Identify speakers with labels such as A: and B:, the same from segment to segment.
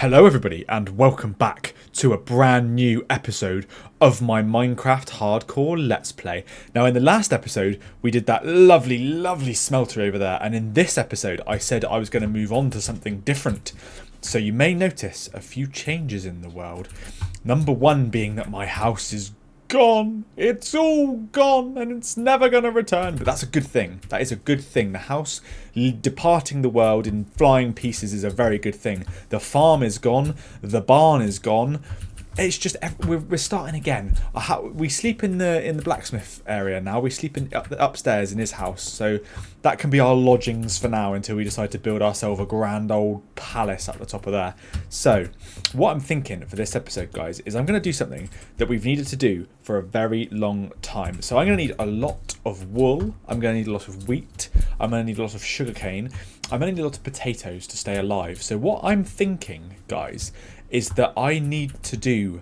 A: Hello everybody and welcome back to a brand new episode of my Minecraft Hardcore Let's Play. Now in the last episode we did that lovely smelter over there, and in this episode I said I was going to move on to something different. So you may notice a few changes in the world. Number one being that my house is gone. It's all gone and it's never going to return. But that's a good thing. That is a good thing. The house departing the world in flying pieces is a very good thing. The farm is gone. The barn is gone. It's just we're starting again. We sleep in the blacksmith area now. We sleep upstairs in his house, so that can be our lodgings for now until we decide to build ourselves a grand old palace at the top of there. So what I'm thinking for this episode, guys, is I'm going to do something that we've needed to do for a very long time. So I'm going to need a lot of wool. I'm going to need a lot of wheat. I'm going to need a lot of sugarcane. I'm going to need a lot of potatoes to stay alive. So what I'm thinking, guys, is that I need to do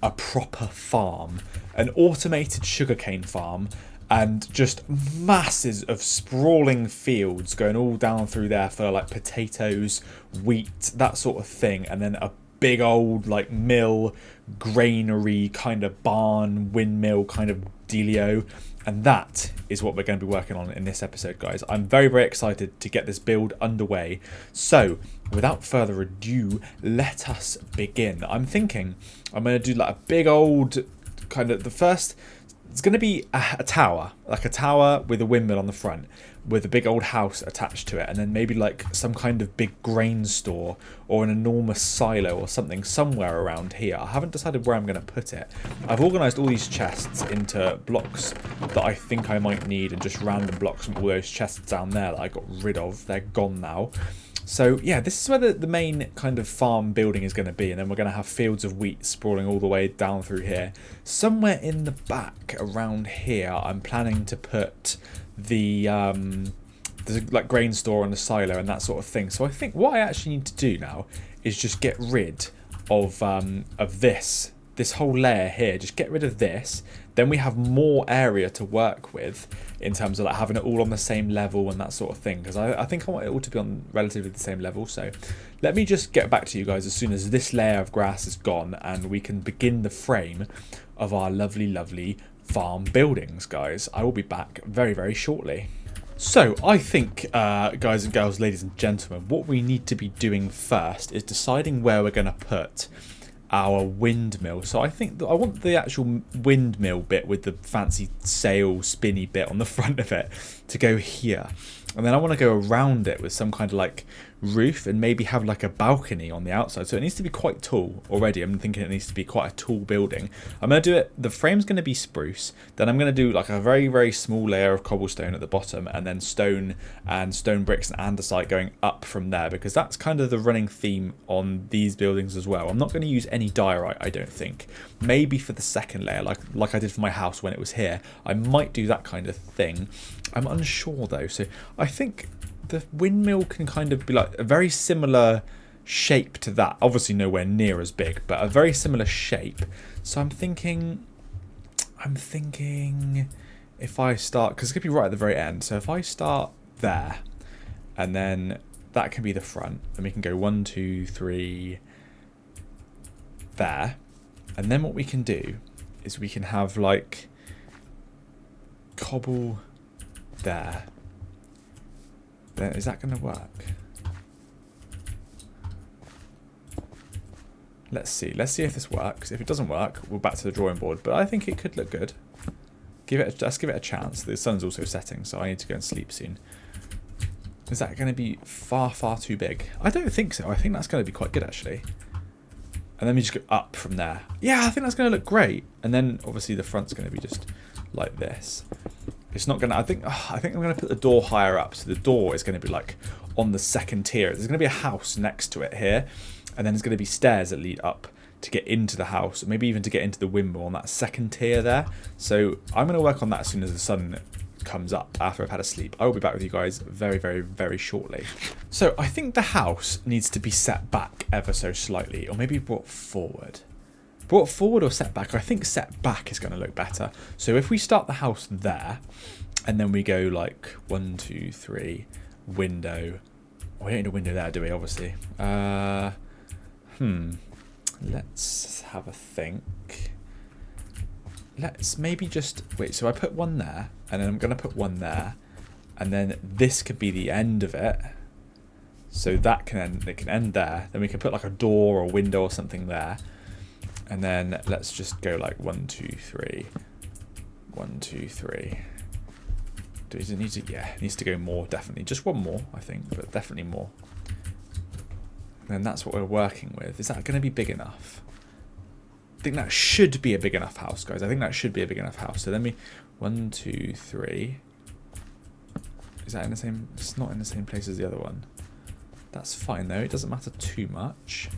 A: a proper farm, an automated sugarcane farm, and just masses of sprawling fields going all down through there for like potatoes, wheat, that sort of thing, and then a big old like mill, granary kind of barn, windmill kind of dealio. And that is what we're going to be working on in this episode, guys. I'm very excited to get this build underway. So, without further ado, let us begin. I'm thinking I'm going to do like a big old kind of it's going to be a tower, like a tower with a windmill on the front, with a big old house attached to it, and then maybe like some kind of big grain store or an enormous silo or something somewhere around here. I haven't decided where I'm going to put it. I've organised all these chests into blocks that I think I might need, and just random blocks from all those chests down there that I got rid of. They're gone now. So yeah, this is where the main kind of farm building is going to be, and then we're going to have fields of wheat sprawling all the way down through here. Somewhere in the back around here I'm planning to put the like grain store and the silo and that sort of thing. So I think what I actually need to do now is just get rid of this whole layer here. Just get rid of this. Then we have more area to work with in terms of like having it all on the same level and that sort of thing, because I think I want it all to be on relatively the same level. So let me just get back to you guys as soon as this layer of grass is gone and we can begin the frame of our lovely farm buildings, guys. I will be back very shortly. So I think, guys and girls, ladies and gentlemen, what we need to be doing first is deciding where we're going to put our windmill. So I think that I want the actual windmill bit with the fancy sail spinny bit on the front of it to go here, and then I want to go around it with some kind of like roof and maybe have like a balcony on the outside. So it needs to be quite tall already. I'm thinking it needs to be quite a tall building. I'm going to do it, the frame's going to be spruce, then I'm going to do like a very small layer of cobblestone at the bottom, and then stone and stone bricks and andesite going up from there, because that's kind of the running theme on these buildings as well. I'm not going to use any diorite, I don't think. Maybe for the second layer, like I did for my house when it was here, I might do that kind of thing. I'm unsure though. So I think the windmill can kind of be like a very similar shape to that. Obviously nowhere near as big, but a very similar shape. So I'm thinking if I start, because it's going to be right at the very end. So if I start there, and then that can be the front, and we can go 1, 2, 3 there. And then what we can do is we can have like cobble there. Then is that going to work? Let's see if this works. If it doesn't work, we're back to the drawing board, but I think it could look good. Let's give it a chance. The sun's also setting, so I need to go and sleep soon. Is that going to be far too big? I don't think so. I think that's going to be quite good actually. And then we just go up from there. Yeah, I think that's going to look great. And then obviously the front's going to be just like this. It's not going to, I think I'm going to put the door higher up. So the door is going to be like on the second tier. There's going to be a house next to it here. And then there's going to be stairs that lead up to get into the house. Or maybe even to get into the windmill on that second tier there. So I'm going to work on that as soon as the sun comes up after I've had a sleep. I will be back with you guys very shortly. So I think the house needs to be set back ever so slightly. Or maybe brought forward. Brought forward or set back? I think set back is going to look better. So if we start the house there, and then we go like 1, 2, 3, window. We don't need a window there, do we? Obviously. have a think. Let's maybe just wait. So I put one there, and then I'm going to put one there, and then this could be the end of it. So that can end. It can end there. Then we can put like a door or window or something there, and then let's just go like 1, 2, 3, 1, 2, 3. Does it need to? Yeah, it needs to go more, definitely. Just one more, I think, but definitely more. And then that's what we're working with. Is that going to be big enough? I think that should be a big enough house, guys. I think that should be a big enough house. So let me... 1, 2, 3. Is that in the same... It's not in the same place as the other one. That's fine, though. It doesn't matter too much.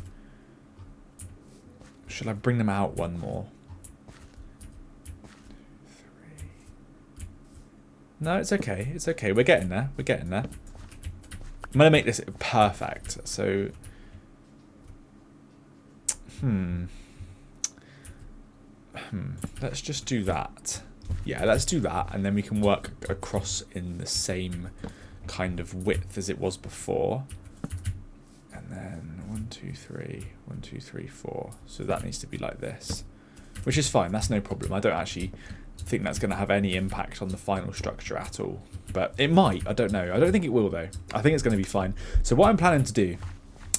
A: Should I bring them out one more? No, it's okay. It's okay. We're getting there. We're getting there. I'm going to make this perfect. So... Let's just do that. Yeah, let's do that. And then we can work across in the same kind of width as it was before. And then 1, 2, 3. 1, 2, 3, 4. So that needs to be like this. Which is fine. That's no problem. I don't actually... think that's going to have any impact on the final structure at all, but it might. I don't know. I don't think it will though. I think it's going to be fine. So what I'm planning to do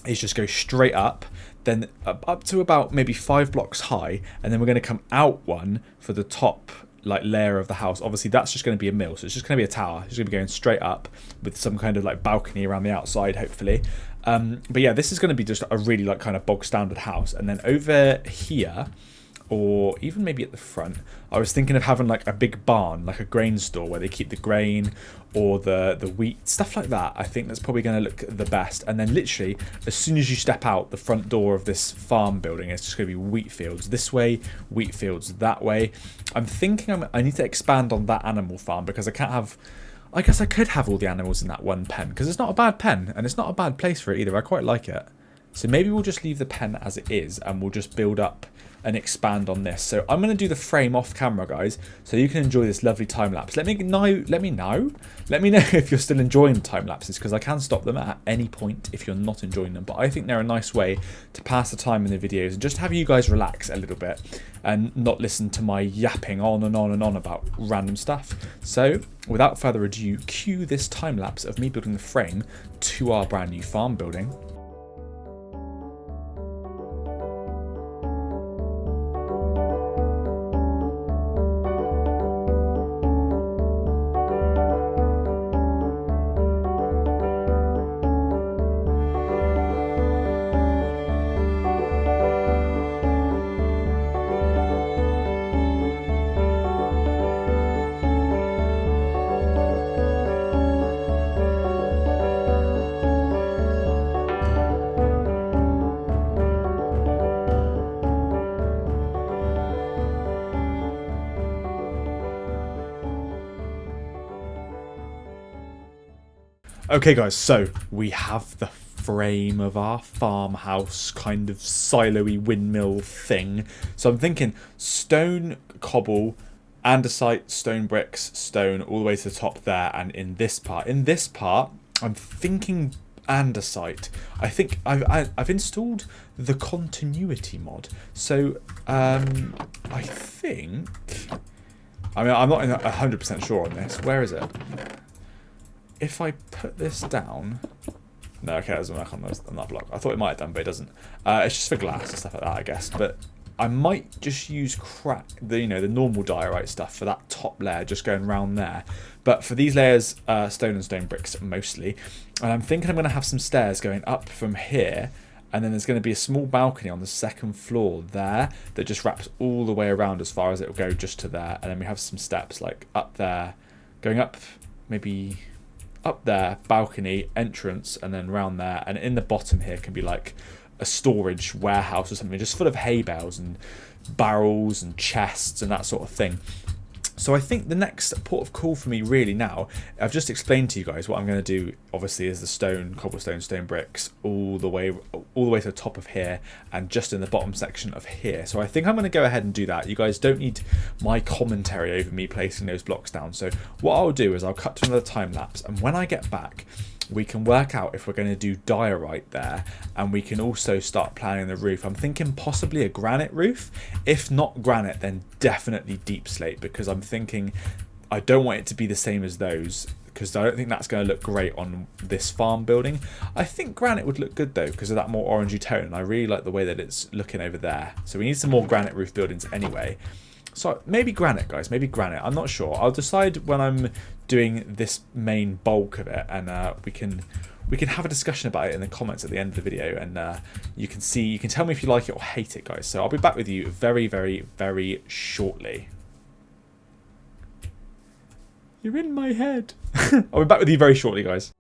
A: is just go straight up, then up to about maybe 5 blocks high, and then we're going to come out one for the top like layer of the house. Obviously that's just going to be a mill, so it's just going to be a tower. It's going to be going straight up with some kind of like balcony around the outside, hopefully. But yeah, this is going to be just a really like kind of bog standard house, and then over here, or even maybe at the front, I was thinking of having like a big barn, like a grain store where they keep the grain or the wheat, stuff like that. I think that's probably going to look the best. And then literally, as soon as you step out the front door of this farm building, it's just going to be wheat fields this way, wheat fields that way. I'm thinking I need to expand on that animal farm because I can't have... I guess I could have all the animals in that one pen because it's not a bad pen and it's not a bad place for it either. I quite like it. So maybe we'll just leave the pen as it is and we'll just build up and expand on this. So I'm going to do the frame off camera, guys, so you can enjoy this lovely time lapse. Let me know if you're still enjoying the time lapses, because I can stop them at any point if you're not enjoying them. But I think they're a nice way to pass the time in the videos and just have you guys relax a little bit and not listen to my yapping on and on and on about random stuff. So without further ado, cue this time lapse of me building the frame to our brand new farm building. Okay guys, so we have the frame of our farmhouse kind of silo-y windmill thing. So I'm thinking stone, cobble, andesite, stone bricks, stone, all the way to the top there, and in this part, I'm thinking andesite. I think I've installed the continuity mod. So I think, I'm not 100% sure on this. Where is it? If I put this down... No, okay, it doesn't work on that block. I thought it might have done, but it doesn't. It's just for glass and stuff like that, I guess. But I might just use the normal diorite stuff for that top layer, just going around there. But for these layers, stone and stone bricks mostly. And I'm thinking I'm going to have some stairs going up from here. And then there's going to be a small balcony on the second floor there that just wraps all the way around as far as it will go just to there. And then we have some steps like up there, going up maybe... up there, balcony, entrance, and then round there. And in the bottom here can be like a storage warehouse or something, just full of hay bales and barrels and chests and that sort of thing. So I think the next port of call for me really now, I've just explained to you guys what I'm going to do. Obviously is the stone, cobblestone, stone bricks all the way to the top of here and just in the bottom section of here. So I think I'm going to go ahead and do that. You guys don't need my commentary over me placing those blocks down. So what I'll do is I'll cut to another time lapse, and when I get back, we can work out if we're going to do diorite there, and we can also start planning the roof. I'm thinking possibly a granite roof. If not granite, then definitely deep slate, because I'm thinking I don't want it to be the same as those, because I don't think that's going to look great on this farm building. I think granite would look good though, because of that more orangey tone, and I really like the way that it's looking over there. So we need some more granite roof buildings anyway. So maybe granite, guys, maybe granite. I'm not sure. I'll decide when I'm doing this main bulk of it, and we can have a discussion about it in the comments at the end of the video, and you can tell me if you like it or hate it, guys. So I'll be back with you very, very, very shortly. You're in my head. I'll be back with you very shortly, guys.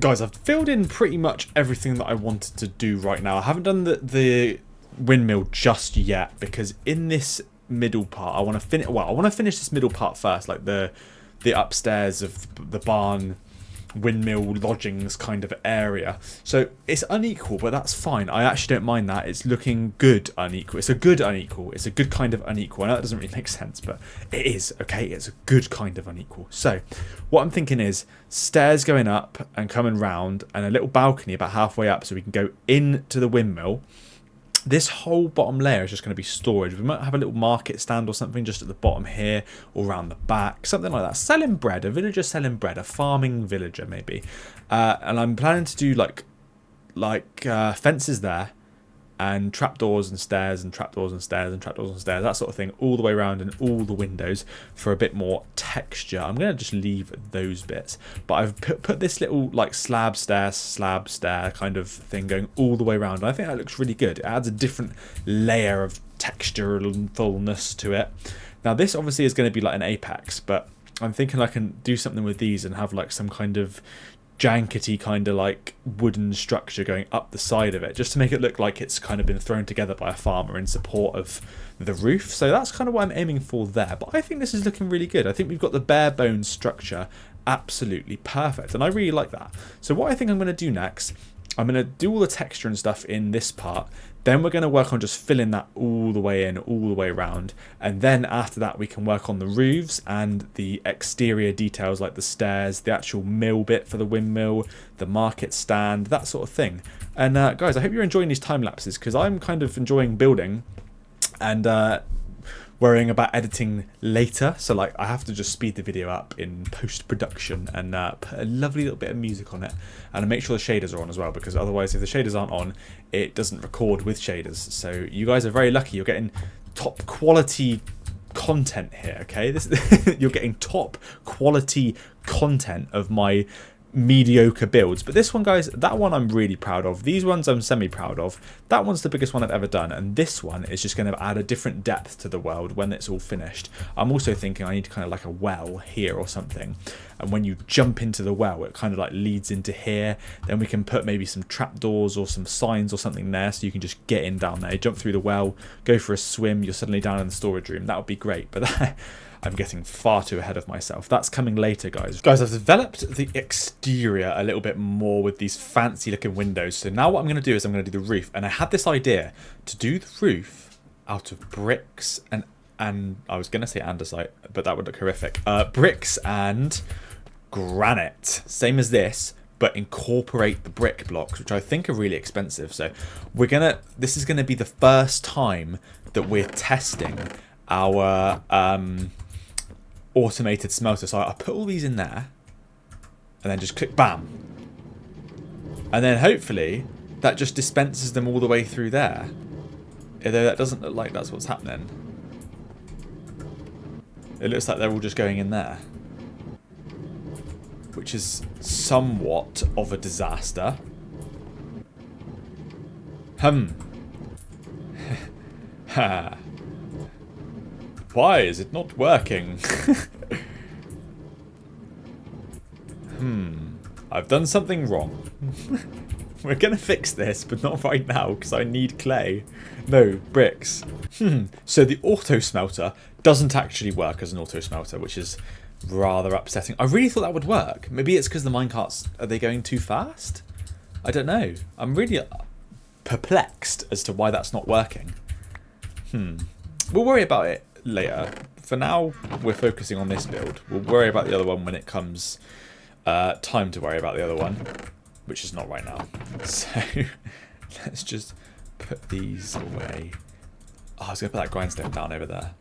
A: Guys, I've filled in pretty much everything that I wanted to do right now. I haven't done the windmill just yet, because in this middle part, I want to finish. Well, I want to finish this middle part first, like the upstairs of the barn, windmill lodgings kind of area. So it's unequal, but that's fine. I actually don't mind that. It's looking good unequal. It's a good unequal. It's a good kind of unequal. I know that doesn't really make sense, but it is, okay? It's a good kind of unequal. So what I'm thinking is stairs going up and coming round, and a little balcony about halfway up so we can go into the windmill. This whole bottom layer is just going to be storage. We might have a little market stand or something just at the bottom here, or around the back, something like that. Selling bread, a villager selling bread, a farming villager maybe. And I'm planning to do like fences there, and trapdoors and stairs and trapdoors and stairs and trapdoors and stairs, that sort of thing, all the way around, and all the windows for a bit more texture. I'm going to just leave those bits, but I've put this little like slab stair kind of thing going all the way around, and I think that looks really good. It adds a different layer of texture and fullness to it. Now this obviously is going to be like an apex, but I'm thinking I can do something with these and have like some kind of jankety kind of like wooden structure going up the side of it, just to make it look like it's kind of been thrown together by a farmer in support of the roof. So that's kind of what I'm aiming for there, but I think this is looking really good. I think we've got the bare bones structure absolutely perfect, and I really like that. So what I think I'm going to do next, I'm going to do all the texture and stuff in this part, then we're going to work on just filling that all the way in, all the way around, and then after that we can work on the roofs and the exterior details like the stairs, the actual mill bit for the windmill, the market stand, that sort of thing. And guys, I hope you're enjoying these time lapses, because I'm kind of enjoying building and worrying about editing later. So like I have to just speed the video up in post-production and put a lovely little bit of music on it, and make sure the shaders are on as well, because otherwise if the shaders aren't on, it doesn't record with shaders. So you guys are very lucky. You're getting top quality content here, okay? You're getting top quality content of my mediocre builds. But this one, guys, that one I'm really proud of. These ones I'm semi-proud of. That one's the biggest one I've ever done, and this one is just going to add a different depth to the world when it's all finished. I'm also thinking I need kind of like a well here or something, and when you jump into the well, it kind of like leads into here. Then we can put maybe some trapdoors or some signs or something there, so you can just get in down there, jump through the well, go for a swim, you're suddenly down in the storage room. That would be great, but I'm getting far too ahead of myself. That's coming later, guys. Guys, I've developed the exterior a little bit more with these fancy looking windows. So now what I'm going to do is I'm going to do the roof. And I had this idea to do the roof out of bricks and I was going to say andesite, but that would look horrific. Bricks and granite. Same as this, but incorporate the brick blocks, which I think are really expensive. So this is gonna be the first time that we're testing our automated smelter. So I put all these in there, and then just click bam, and then hopefully that just dispenses them all the way through there. Although that doesn't look like that's what's happening. It looks like they're all just going in there, which is somewhat of a disaster. Why is it not working? I've done something wrong. We're going to fix this, but not right now, because I need clay. No, bricks. So the auto smelter doesn't actually work as an auto smelter, which is rather upsetting. I really thought that would work. Maybe it's because the minecarts, are they going too fast? I don't know. I'm really perplexed as to why that's not working. We'll worry about it later. For now, we're focusing on this build. We'll worry about the other one when it comes time to worry about the other one, which is not right now. So let's just put these away. Oh, I was going to put that grindstone down over there.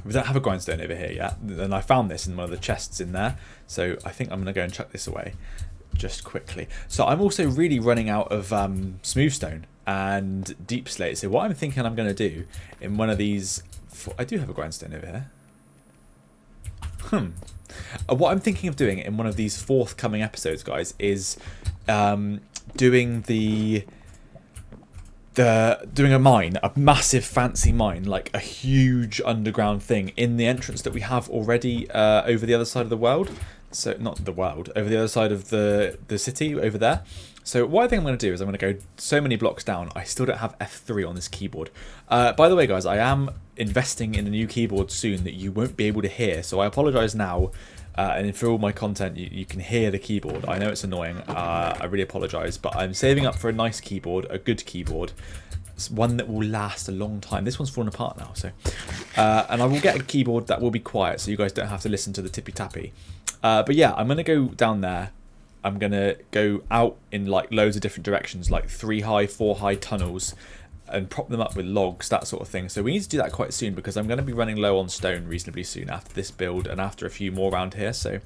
A: We don't have a grindstone over here yet. And I found this in one of the chests in there. So I think I'm going to go and chuck this away just quickly. So I'm also really running out of smoothstone and deep slate. So what I'm thinking I'm going to do in one of these... I do have a grindstone over here. What I'm thinking of doing in one of these forthcoming episodes, guys, is doing doing a mine, a massive fancy mine, like a huge underground thing in the entrance that we have already over the other side of the world. So not the world, over the other side of the city over there. So what I think I'm going to do is I'm going to go so many blocks down. I still don't have F3 on this keyboard. By the way, guys, I am investing in a new keyboard soon that you won't be able to hear. So I apologise now. And for all my content, you can hear the keyboard. I know it's annoying. I really apologise. But I'm saving up for a nice keyboard, a good keyboard. It's one that will last a long time. This one's fallen apart now. So, and I will get a keyboard that will be quiet so you guys don't have to listen to the tippy-tappy. But yeah, I'm going to go down there. I'm going to go out in like loads of different directions, like 3 high, 4 high tunnels, and prop them up with logs, that sort of thing. So we need to do that quite soon because I'm going to be running low on stone reasonably soon after this build and after a few more around here. So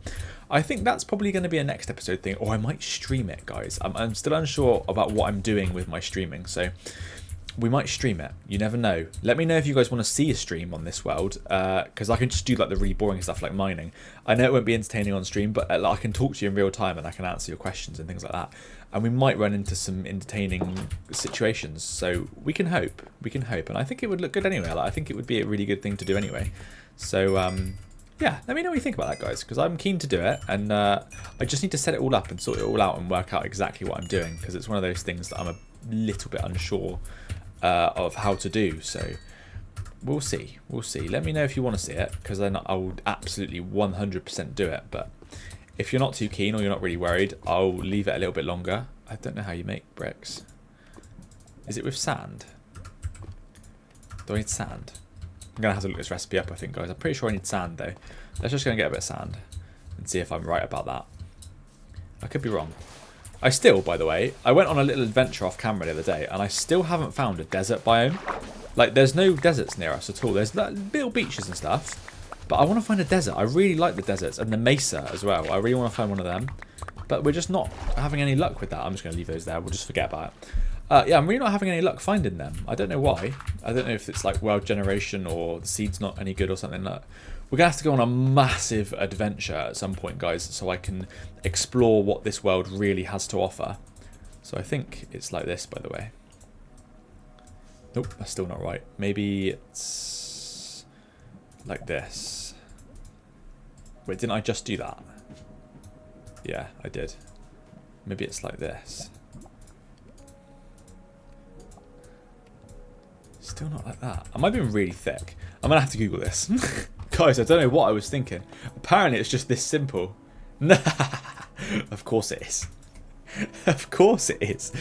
A: I think that's probably going to be a next episode thing, or I might stream it, guys. I'm still unsure about what I'm doing with my streaming, so we might stream it. You never know. Let me know if you guys want to see a stream on this world, because I can just do like the really boring stuff like mining. I know it won't be entertaining on stream, but I can talk to you in real time and I can answer your questions and things like that. And we might run into some entertaining situations, so we can hope. We can hope, and I think it would look good anyway. Like, I think it would be a really good thing to do anyway. So yeah, let me know what you think about that, guys, because I'm keen to do it, and I just need to set it all up and sort it all out and work out exactly what I'm doing, because it's one of those things that I'm a little bit unsure of how to do. So we'll see. We'll see. Let me know if you want to see it, because then I will absolutely 100% do it. But if you're not too keen or you're not really worried, I'll leave it a little bit longer. I don't know how you make bricks. Is it with sand? Do I need sand? I'm going to have to look this recipe up, I think, guys. I'm pretty sure I need sand, though. Let's just go and get a bit of sand and see if I'm right about that. I could be wrong. I still, by the way, I went on a little adventure off camera the other day, and I still haven't found a desert biome. Like, there's no deserts near us at all. There's little beaches and stuff, but I want to find a desert. I really like the deserts and the mesa as well. I really want to find one of them, but we're just not having any luck with that. I'm just going to leave those there. We'll just forget about it. Yeah, I'm really not having any luck finding them. I don't know why. I don't know if it's like world generation or the seed's not any good or something like that. We're going to have to go on a massive adventure at some point, guys, so I can explore what this world really has to offer. So I think it's like this, by the way. Nope, that's still not right. Maybe it's like this. Wait, didn't I just do that? Yeah, I did. Maybe it's like this. Still not like that. I might be really thick. I'm going to have to Google this. Guys, I don't know what I was thinking. Apparently it's just this simple. Of course it is. Of course it is.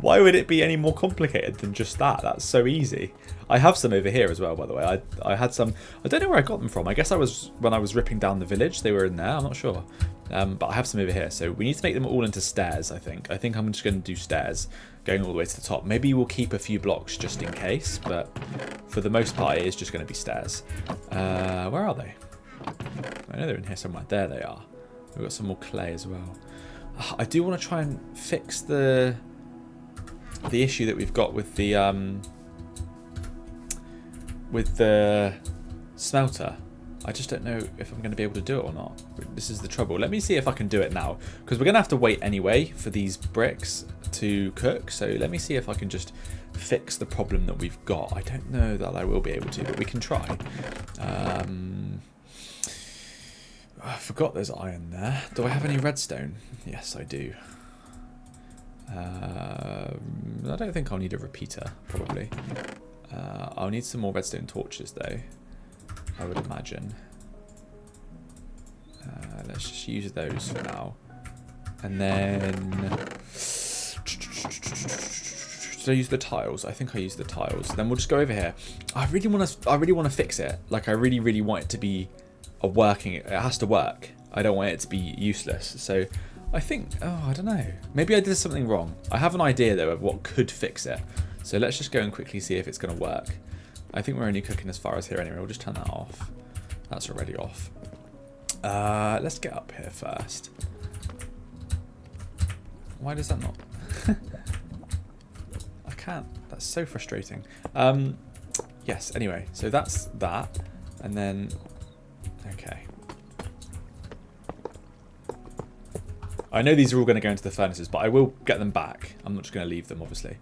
A: Why would it be any more complicated than just that? That's so easy. I have some over here as well, by the way. I had some. I don't know where I got them from. I guess when I was ripping down the village, they were in there. I'm not sure. But I have some over here. So we need to make them all into stairs, I think. I think I'm just going to do stairs going all the way to the top. Maybe we'll keep a few blocks just in case, but for the most part, it is just going to be stairs. Where are they? I know they're in here somewhere. There they are. We've got some more clay as well. I do want to try and fix the issue that we've got with the smelter. I just don't know if I'm going to be able to do it or not. This is the trouble. Let me see if I can do it now, because we're going to have to wait anyway for these bricks to cook. So let me see if I can just fix the problem that we've got. I don't know that I will be able to, but we can try. I forgot there's iron there. Do I have any redstone? Yes, I do. I don't think I'll need a repeater, probably. I'll need some more redstone torches, though, I would imagine. Let's just use those for now. And then... Did I use the tiles? I think I used the tiles. Then we'll just go over here. I really want to fix it. Like, I really, really want it to be it has to work. I don't want it to be useless. So I think, I don't know. Maybe I did something wrong. I have an idea though of what could fix it. So let's just go and quickly see if it's going to work. I think we're only cooking as far as here anyway. We'll just turn that off. That's already off. Let's get up here first. Why does that not? I can't. That's so frustrating. Yes, anyway. So that's that. And then... Okay. I know these are all going to go into the furnaces, but I will get them back. I'm not just going to leave them, obviously.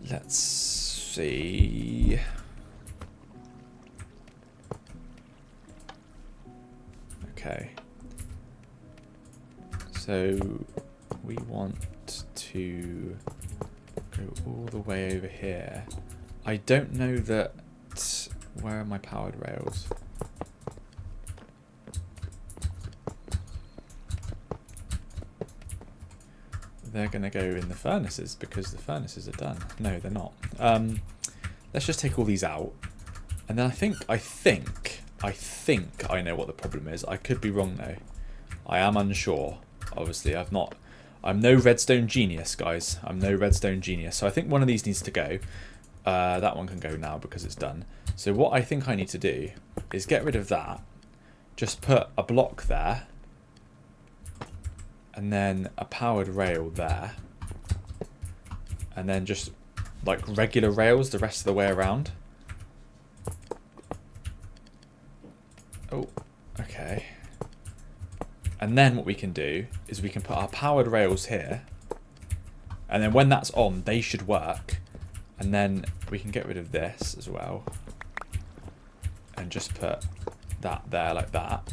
A: Let's see. Okay. So we want to go all the way over here. I don't know that... Where are my powered rails? They're going to go in the furnaces because the furnaces are done. No, they're not. Let's just take all these out. And then I think I know what the problem is. I could be wrong though. I am unsure. Obviously, I'm no redstone genius, guys. I'm no redstone genius. So I think one of these needs to go. That one can go now because it's done. So what I think I need to do is get rid of that. Just put a block there. And then a powered rail there. And then just like regular rails the rest of the way around. Oh, okay. And then what we can do is we can put our powered rails here. And then when that's on, they should work. And then we can get rid of this as well. And just put that there like that.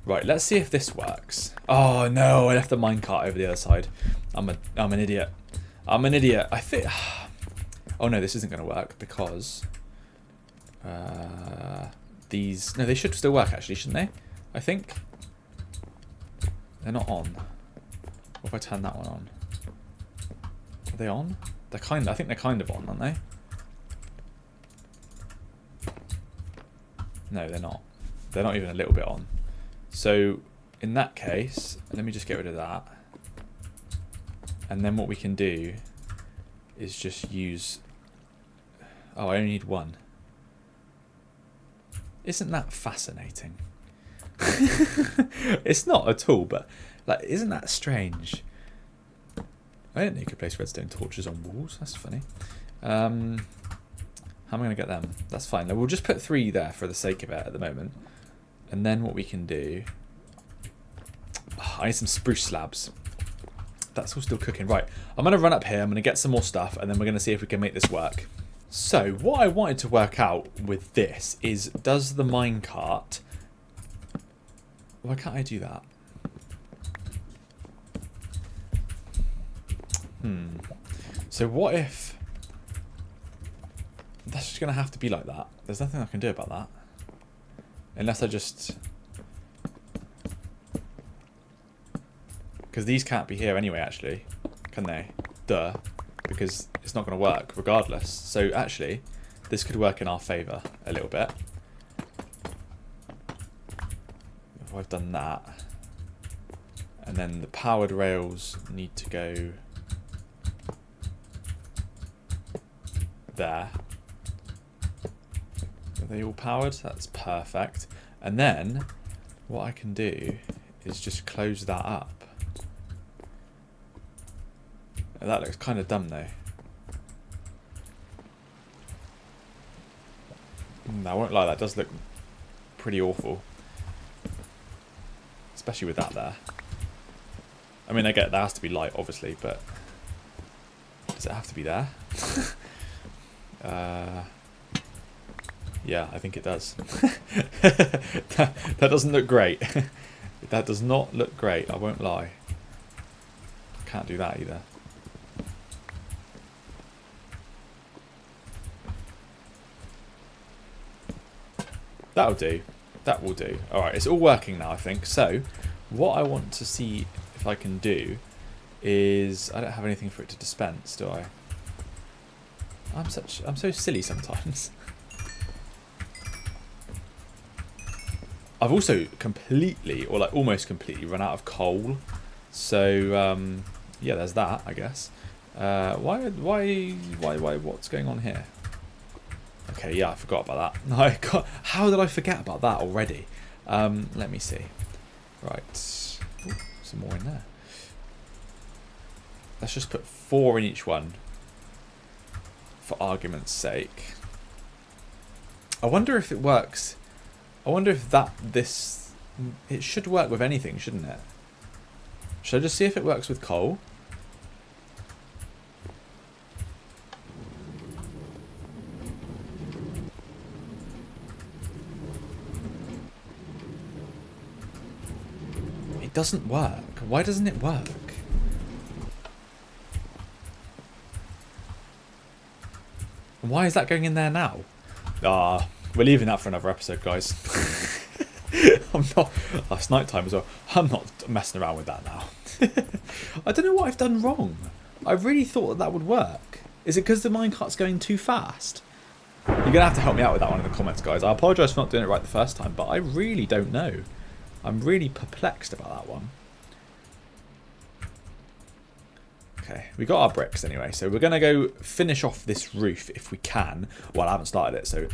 A: Right, let's see if this works. Oh no, I left the minecart over the other side. I'm an idiot. I'm an idiot. I think... Oh no, this isn't going to work because... these... No, they should still work actually, shouldn't they? I think. They're not on. What if I turn that one on? Are they on? They're kind of... I think they're kind of on, aren't they? No, they're not. They're not even a little bit on. So, in that case, let me just get rid of that. And then what we can do is just use... Oh, I only need one. Isn't that fascinating? It's not at all, but like, isn't that strange? I didn't know you could place redstone torches on walls. That's funny. How am I going to get them? That's fine. We'll just put 3 there for the sake of it at the moment. And then what we can do... Oh, I need some spruce slabs. That's all still cooking. Right, I'm going to run up here. I'm going to get some more stuff. And then we're going to see if we can make this work. So, what I wanted to work out with this is, does the minecart... Why can't I do that? So what if... That's just going to have to be like that. There's nothing I can do about that. Unless I just... Because these can't be here anyway, actually. Can they? Duh. Because it's not going to work regardless. So actually, this could work in our favour a little bit. if I've done that. And then the powered rails need to go there. Are they all powered? That's perfect. And then what I can do is just close that up. That looks kind of dumb though. I won't lie, that does look pretty awful. Especially with that there. I mean, I get there has to be light, obviously, but does it have to be there? Yeah, I think it does. that doesn't look great. That does not look great, I won't lie. Can't do that either. That'll do. That will do. Alright, it's all working now, I think. So, what I want to see if I can do is... I don't have anything for it to dispense, do I? I'm so silly sometimes. I've also completely, or like almost completely, run out of coal. So, yeah, there's that, I guess. Why, what's going on here? Okay, yeah, I forgot about that. How did I forget about that already? Let me see. Right. Ooh, some more in there. Let's just put 4 in each one. For argument's sake. I wonder if it works. I wonder if this... It should work with anything, shouldn't it? Should I just see if it works with coal? It doesn't work. Why doesn't it work? Why is that going in there now? Ah, we're leaving that for another episode, guys. I'm not... Oh, it's night time as well. I'm not messing around with that now. I don't know what I've done wrong. I really thought that would work. Is it because the minecart's going too fast? You're going to have to help me out with that one in the comments, guys. I apologise for not doing it right the first time, but I really don't know. I'm really perplexed about that one. Okay, we got our bricks anyway, so we're going to go finish off this roof if we can. Well, I haven't started it, so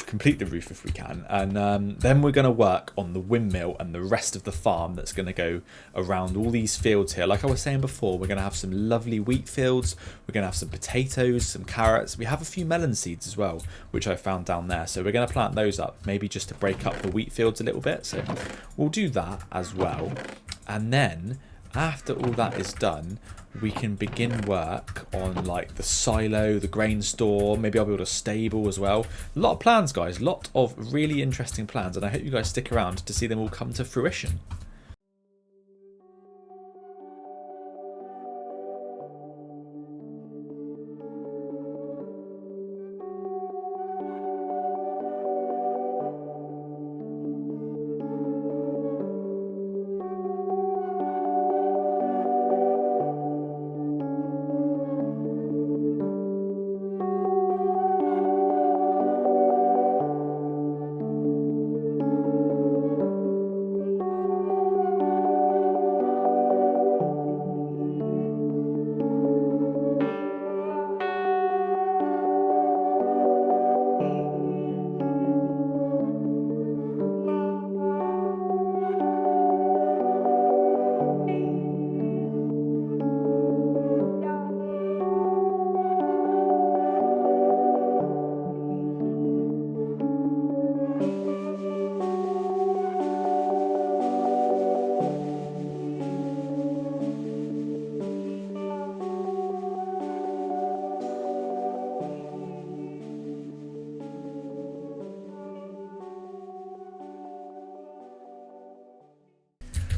A: complete the roof if we can. And then we're going to work on the windmill and the rest of the farm that's going to go around all these fields here. Like I was saying before, we're going to have some lovely wheat fields. We're going to have some potatoes, some carrots. We have a few melon seeds as well, which I found down there. So we're going to plant those up, maybe just to break up the wheat fields a little bit. So we'll do that as well. And then after all that is done, we can begin work on like the silo, the grain store. Maybe I'll build a stable as well. A lot of plans, guys. A lot of really interesting plans, and I hope you guys stick around to see them all come to fruition.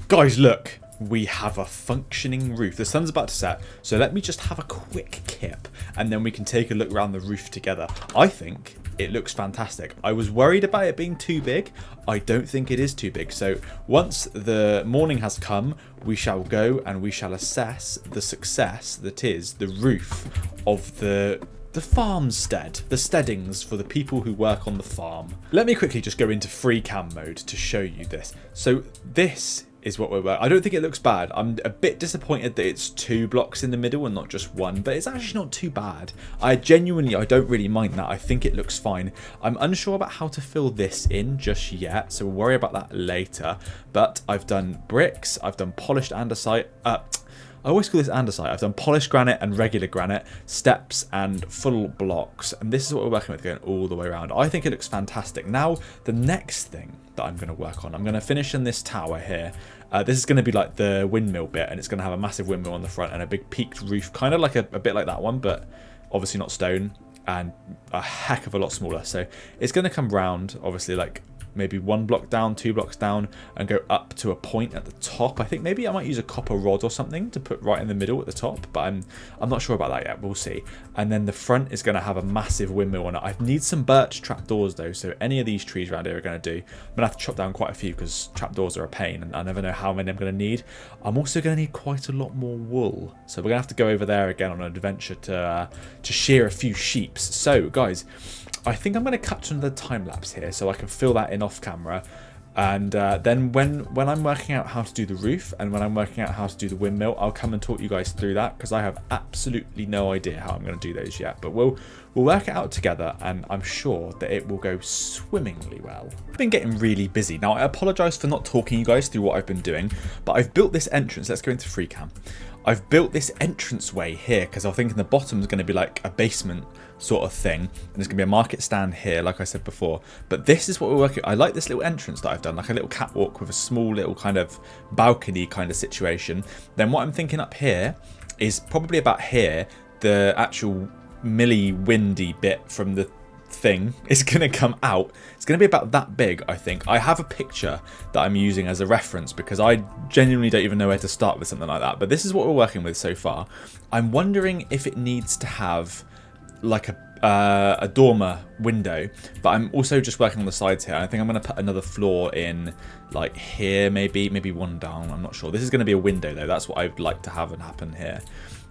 A: Guys, look, we have a functioning roof. The sun's about to set, so let me just have a quick kip and then we can take a look around the roof together. I think it looks fantastic. I was worried about it being too big. I don't think it is too big. So once the morning has come, we shall go and we shall assess the success that is the roof of the the farmstead, the steadings for the people who work on the farm. Let me quickly just go into free cam mode to show you this. So this is what we're working. I don't think it looks bad. I'm a bit disappointed that it's 2 blocks in the middle and not just 1, but it's actually not too bad. I don't really mind that. I think it looks fine. I'm unsure about how to fill this in just yet, so we'll worry about that later. But I've done bricks, I've done polished andesite, I always call this andesite. I've done polished granite and regular granite, steps and full blocks. And this is what we're working with going all the way around. I think it looks fantastic. Now, the next thing that I'm going to work on, I'm going to finish in this tower here. This is going to be like the windmill bit, and it's going to have a massive windmill on the front and a big peaked roof, kind of like a bit like that one, but obviously not stone and a heck of a lot smaller. So it's going to come round, obviously, like maybe 1 block down, 2 blocks down, and go up to a point at the top. I think maybe I might use a copper rod or something to put right in the middle at the top, but I'm not sure about that yet. We'll see. And then the front is going to have a massive windmill on it. I need some birch trapdoors though, so any of these trees around here are going to do. I'm going to have to chop down quite a few because trapdoors are a pain, and I never know how many I'm going to need. I'm also going to need quite a lot more wool, so we're going to have to go over there again on an adventure to shear a few sheep. So guys, I think I'm going to cut to another time lapse here so I can fill that in off camera, and then when I'm working out how to do the roof and when I'm working out how to do the windmill, I'll come and talk you guys through that, because I have absolutely no idea how I'm going to do those yet, but we'll work it out together, and I'm sure that it will go swimmingly well. I've been getting really busy. Now, I apologise for not talking you guys through what I've been doing, but I've built this entrance. Let's go into free cam. I've built this entranceway here because I think in the bottom is going to be like a basement sort of thing, and there's going to be a market stand here, like I said before. But this is what we're working. I like this little entrance that I've done, like a little catwalk with a small little kind of balcony kind of situation. Then what I'm thinking up here is probably about here, the actual milly windy bit from the thing is going to come out. It's going to be about that big, I think. I have a picture that I'm using as a reference because I genuinely don't even know where to start with something like that, but this is what we're working with so far. I'm wondering if it needs to have like a dormer window, but I'm also just working on the sides here. I think I'm going to put another floor in like here, maybe one down, I'm not sure. This is going to be a window though. That's what I'd like to have and happen here.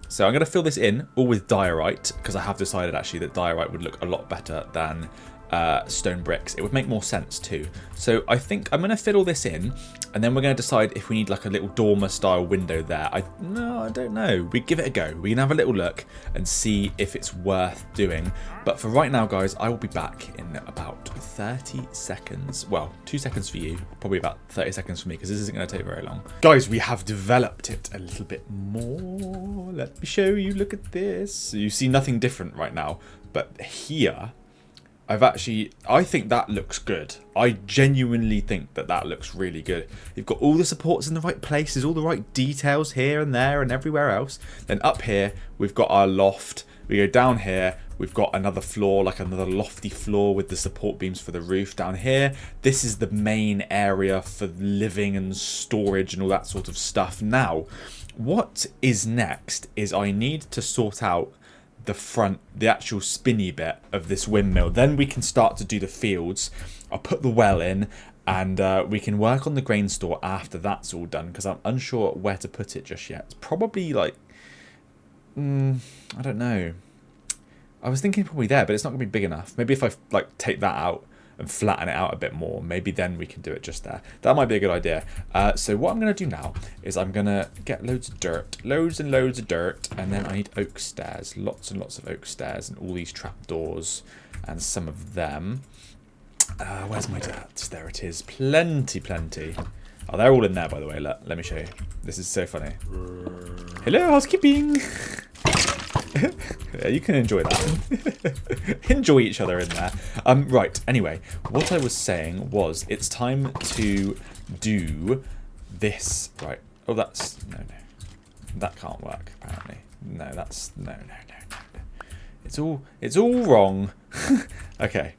A: So I'm going to fill this in all with diorite, because I have decided actually that diorite would look a lot better than stone bricks. It would make more sense too. So I think I'm going to fill all this in, and then we're going to decide if we need like a little dormer style window there. I don't know. We give it a go. We can have a little look and see if it's worth doing. But for right now, guys, I will be back in about 30 seconds. Well, 2 seconds for you, probably about 30 seconds for me, because this isn't going to take very long. Guys, we have developed it a little bit more. Let me show you. Look at this. You see nothing different right now, but here I think that looks good. I genuinely think that looks really good. You've got all the supports in the right places, all the right details here and there and everywhere else. Then up here, we've got our loft. We go down here, we've got another floor, like another lofty floor with the support beams for the roof. Down here, this is the main area for living and storage and all that sort of stuff. Now, what is next is I need to sort out the front, the actual spinny bit of this windmill. Then we can start to do the fields. I'll put the well in, and we can work on the grain store after that's all done, because I'm unsure where to put it just yet. It's probably like I don't know. I was thinking probably there, but it's not gonna be big enough. Maybe if I like take that out and flatten it out a bit more, maybe then we can do it just there. That might be a good idea. So what I'm going to do now is I'm going to get loads of dirt, loads and loads of dirt, and then I need oak stairs, lots and lots of oak stairs, and all these trapdoors, and some of them. Where's my dirt? There it is. Plenty. Oh, they're all in there, by the way. Let me show you. This is so funny. Hello, housekeeping. Yeah, you can enjoy that. Enjoy each other in there. Right, anyway, what I was saying was it's time to do this. Right. Oh, that's... No. That can't work, apparently. No, that's... No. It's all wrong. Okay.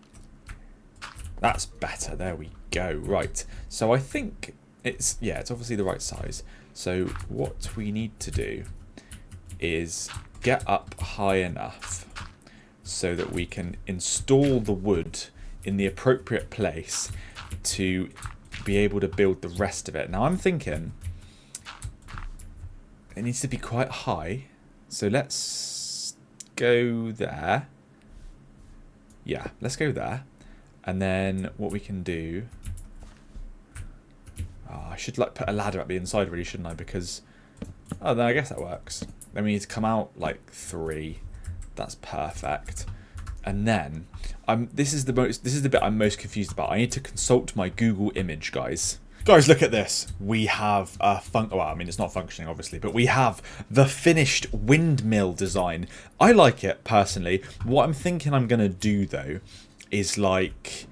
A: That's better. There we go. Right. So I think it's obviously the right size. So what we need to do is get up high enough so that we can install the wood in the appropriate place to be able to build the rest of it. Now I'm thinking it needs to be quite high, so let's go there. Yeah, let's go there. And then what we can do... Oh, I should like put a ladder up the inside, really, shouldn't I? Because... Oh, then I guess that works. Then we need to come out like 3. That's perfect. And then... this is the bit I'm most confused about. I need to consult my Google image, guys. Guys, look at this. We have well, I mean, it's not functioning, obviously, but we have the finished windmill design. I like it, personally. What I'm thinking I'm going to do, though, is, like,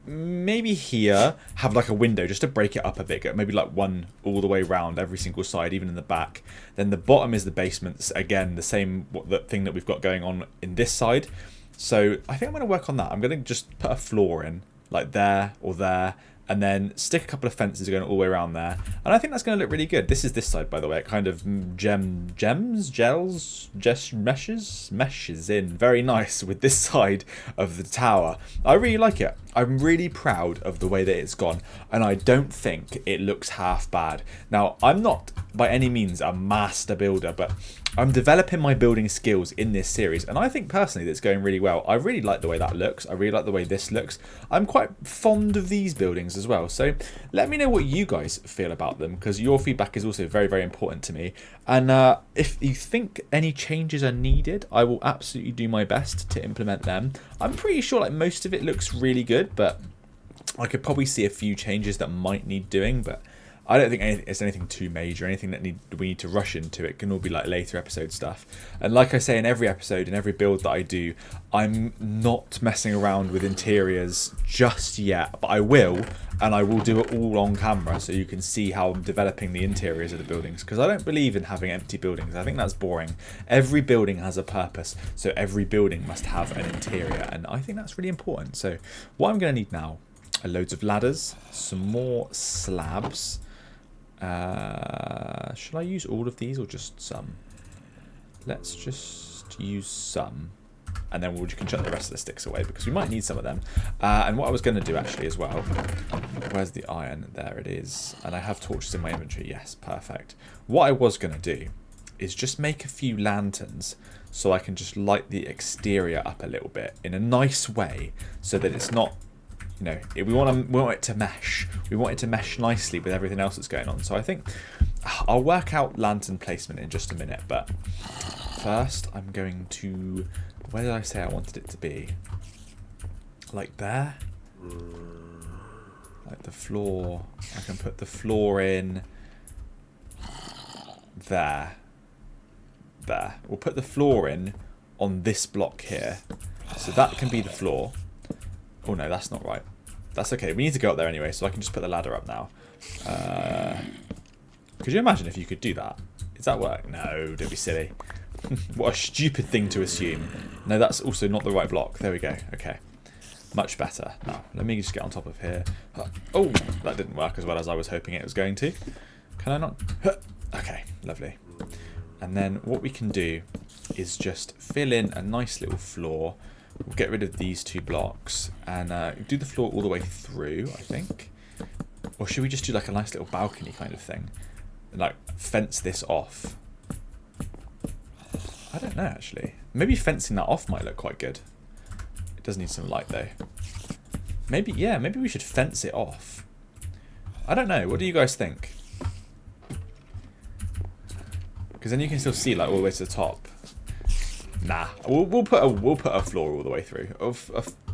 A: maybe here have, like, a window just to break it up a bit. Maybe, like, one all the way around every single side, even in the back. Then the bottom is the basements. Again, the same the thing that we've got going on in this side. So I think I'm going to work on that. I'm going to just put a floor in, like there or there. And then stick a couple of fences going all the way around there. And I think that's going to look really good. This is this side, by the way. It kind of meshes in very nice with this side of the tower. I really like it. I'm really proud of the way that it's gone. And I don't think it looks half bad. Now, I'm not by any means a master builder, but I'm developing my building skills in this series, and I think personally that's going really well. I really like the way that looks. I really like the way this looks. I'm quite fond of these buildings as well. So let me know what you guys feel about them, because your feedback is also very, very important to me. And if you think any changes are needed, I will absolutely do my best to implement them. I'm pretty sure like most of it looks really good, but I could probably see a few changes that might need doing, but I don't think it's anything too major, anything that we need to rush into. It can all be like later episode stuff. And like I say in every episode, in every build that I do, I'm not messing around with interiors just yet, but I will, and I will do it all on camera so you can see how I'm developing the interiors of the buildings, because I don't believe in having empty buildings. I think that's boring. Every building has a purpose, so every building must have an interior, and I think that's really important. So what I'm going to need now are loads of ladders, some more slabs. Should I use all of these or just some? Let's just use some, and then we can chuck the rest of the sticks away because we might need some of them. And what I was going to do actually as well, where's the iron? There it is. And I have torches in my inventory. Yes, perfect. What I was going to do is just make a few lanterns so I can just light the exterior up a little bit in a nice way so that it's not... You know, we want it to mesh. We want it to mesh nicely with everything else that's going on. So I think I'll work out lantern placement in just a minute. But first, I'm going to... Where did I say I wanted it to be? Like there? Like the floor. I can put the floor in there. There. We'll put the floor in on this block here. So that can be the floor. Oh no, that's not right. That's okay. We need to go up there anyway, so I can just put the ladder up now. Could you imagine if you could do that? Does that work? No, don't be silly. What a stupid thing to assume. No, that's also not the right block. There we go. Okay. Much better. Now, let me just get on top of here. Oh, that didn't work as well as I was hoping it was going to. Can I not? Okay, lovely. And then what we can do is just fill in a nice little floor. We'll get rid of these 2 blocks and do the floor all the way through, I think. Or should we just do like a nice little balcony kind of thing? And like fence this off. I don't know actually. Maybe fencing that off might look quite good. It does need some light though. Maybe, yeah, maybe we should fence it off. I don't know. What do you guys think? Because then you can still see like all the way to the top. Nah, we'll put a floor all the way through.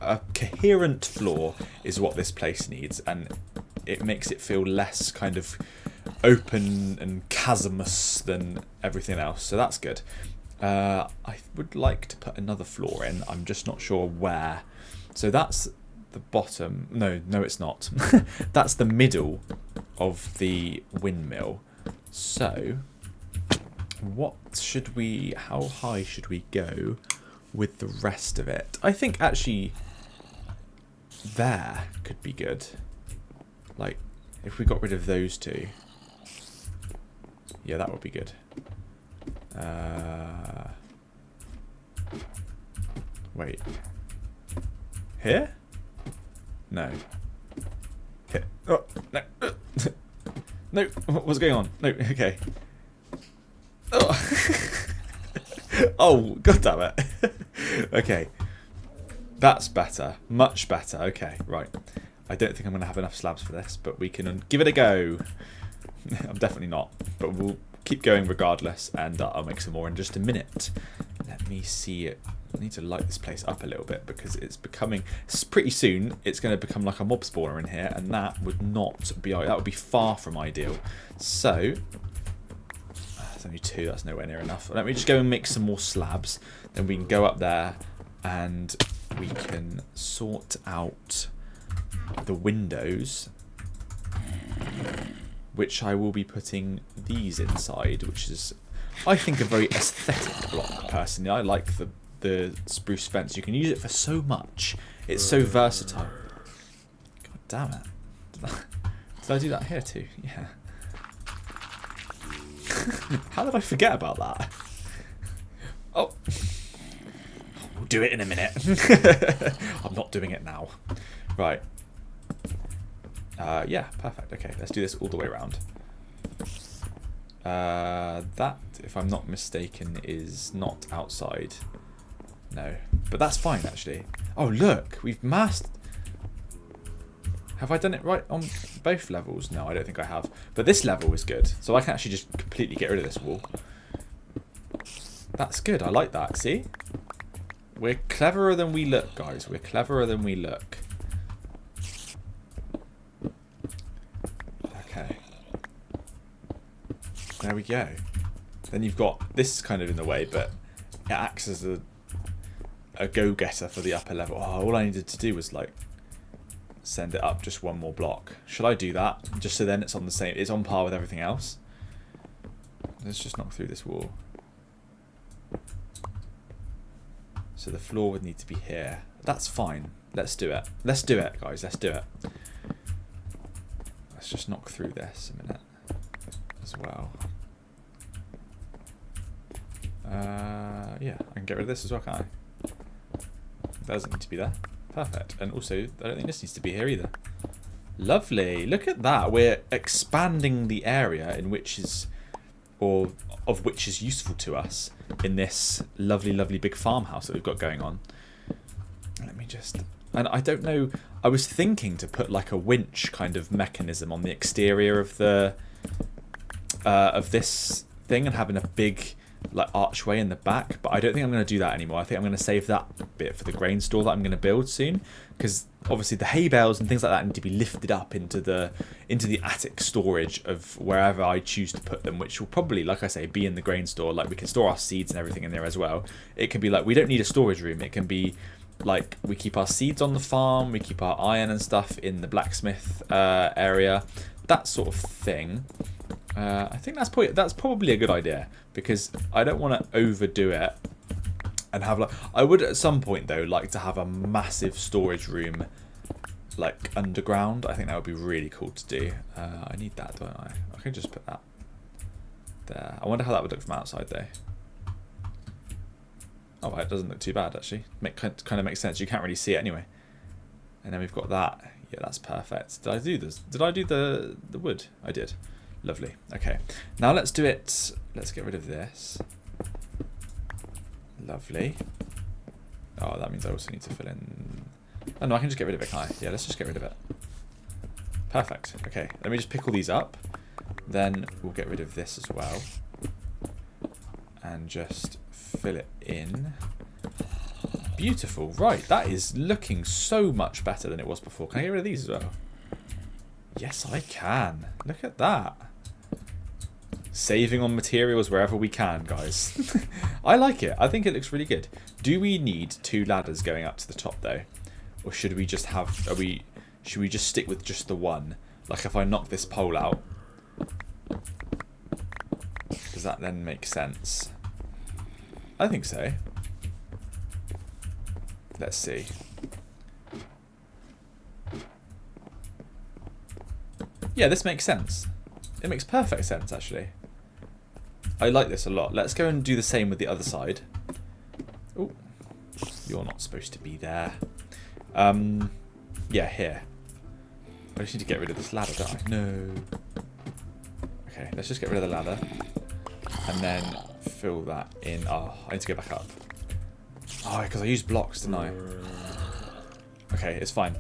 A: A coherent floor is what this place needs, and it makes it feel less kind of open and chasmous than everything else. So that's good. I would like to put another floor in. I'm just not sure where. So that's the bottom. No, it's not. That's the middle of the windmill. So... how high should we go with the rest of it? I think actually there could be good. Like if we got rid of those 2. Yeah, that would be good. Wait. Here? No. Here. Oh, no. No, what's going on? No, okay. Oh. Oh, god damn it. Okay. That's better. Much better. Okay, right. I don't think I'm going to have enough slabs for this, but we can give it a go. I'm definitely not, but we'll keep going regardless, and I'll make some more in just a minute. Let me see it. I need to light this place up a little bit because it's becoming, pretty soon it's going to become like a mob spawner in here, and that would not be, that would be far from ideal. So there's only 2, that's nowhere near enough. Let me just go and make some more slabs, then we can go up there and we can sort out the windows, which I will be putting these inside, which is, I think, a very aesthetic block personally. I like the spruce fence. You can use it for so much. It's so versatile. God damn it. Did I do that here too? Yeah. How did I forget about that? Oh. We'll do it in a minute. I'm not doing it now. Right. Yeah, perfect. Okay, let's do this all the way around. That, if I'm not mistaken, is not outside. No, but that's fine actually. Oh look, we've masked. Have I done it right on both levels? No, I don't think I have. But this level is good, so I can actually just completely get rid of this wall. That's good, I like that, see? We're cleverer than we look, guys. We're cleverer than we look. Okay. There we go. Then you've got, this is kind of in the way, but it acts as a go-getter for the upper level. Oh, all I needed to do was like send it up just one more block. Should I do that? Just so then it's on the same, it's on par with everything else. Let's just knock through this wall. So the floor would need to be here. That's fine. Let's do it. Let's do it, guys. Let's do it. Let's just knock through this a minute as well. Yeah, I can get rid of this as well, can't I? That doesn't need to be there. Perfect. And also, I don't think this needs to be here either. Lovely. Look at that. We're expanding the area in which is, or of which is useful to us in this lovely, lovely big farmhouse that we've got going on. Let me just, and I don't know, I was thinking to put like a winch kind of mechanism on the exterior of the of this thing and having a big like archway in the back, but I don't think I'm going to do that anymore. I think I'm going to save that bit for the grain store that I'm going to build soon, because obviously the hay bales and things like that need to be lifted up into the attic storage of wherever I choose to put them, which will probably, like I say, be in the grain store. Like we can store our seeds and everything in there as well. It can be like, we don't need a storage room. It can be like we keep our seeds on the farm, we keep our iron and stuff in the blacksmith area, that sort of thing. I think that's probably a good idea, because I don't want to overdo it and have like, I would at some point though like to have a massive storage room like underground. I think that would be really cool to do. I need that, don't I? I can just put that there. I wonder how that would look from outside though. Oh, it doesn't look too bad actually. Kind of makes sense. You can't really see it anyway. And then we've got that. Yeah, that's perfect. Did I do this? Did I do the wood? I did. Lovely. Okay. Now let's do it. Let's get rid of this. Lovely. Oh, that means I also need to fill in. Oh no, I can just get rid of it, can't I? Yeah, let's just get rid of it. Perfect. Okay. Let me just pick all these up. Then we'll get rid of this as well. And just fill it in. Beautiful. Right, that is looking so much better than it was before. Can I get rid of these as well? Yes, I can. Look at that. Saving on materials wherever we can, guys. I like it. I think it looks really good. Do we need 2 ladders going up to the top though? Or should we just have, should we just stick with just the one? Like if I knock this pole out, does that then make sense? I think so. Let's see. Yeah, this makes sense. It makes perfect sense, actually. I like this a lot. Let's go and do the same with the other side. Oh, you're not supposed to be there. Yeah, here. I just need to get rid of this ladder, don't I? No. Okay, let's just get rid of the ladder. And then fill that in. Oh, I need to go back up. Oh, because I used blocks, didn't I? Okay, it's fine.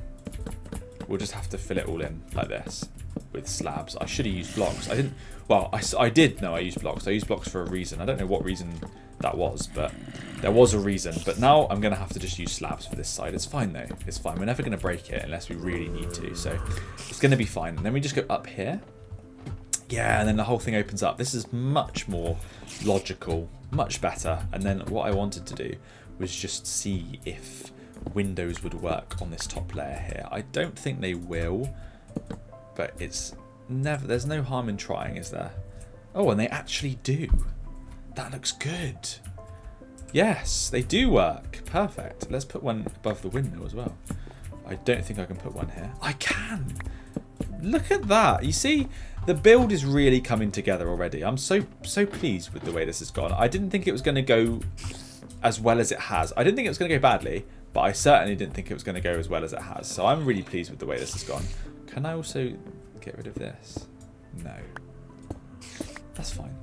A: We'll just have to fill it all in like this with slabs. I should have used blocks. I didn't. Well, I did know I used blocks. I used blocks for a reason. I don't know what reason that was, but there was a reason. But now I'm going to have to just use slabs for this side. It's fine, though. It's fine. We're never going to break it unless we really need to. So it's going to be fine. And then we just go up here. Yeah, and then the whole thing opens up. This is much more logical, much better. And then what I wanted to do was just see if windows would work on this top layer here. I don't think they will, but it's never. There's no harm in trying, is there? Oh, and they actually do. That looks good. Yes, they do work. Perfect. Let's put one above the window as well. I don't think I can put one here. I can. Look at that. You see, the build is really coming together already. I'm so pleased with the way this has gone. I didn't think it was going to go as well as it has. I didn't think it was going to go badly, but I certainly didn't think it was going to go as well as it has. So I'm really pleased with the way this has gone. Can I also get rid of this? No. That's fine.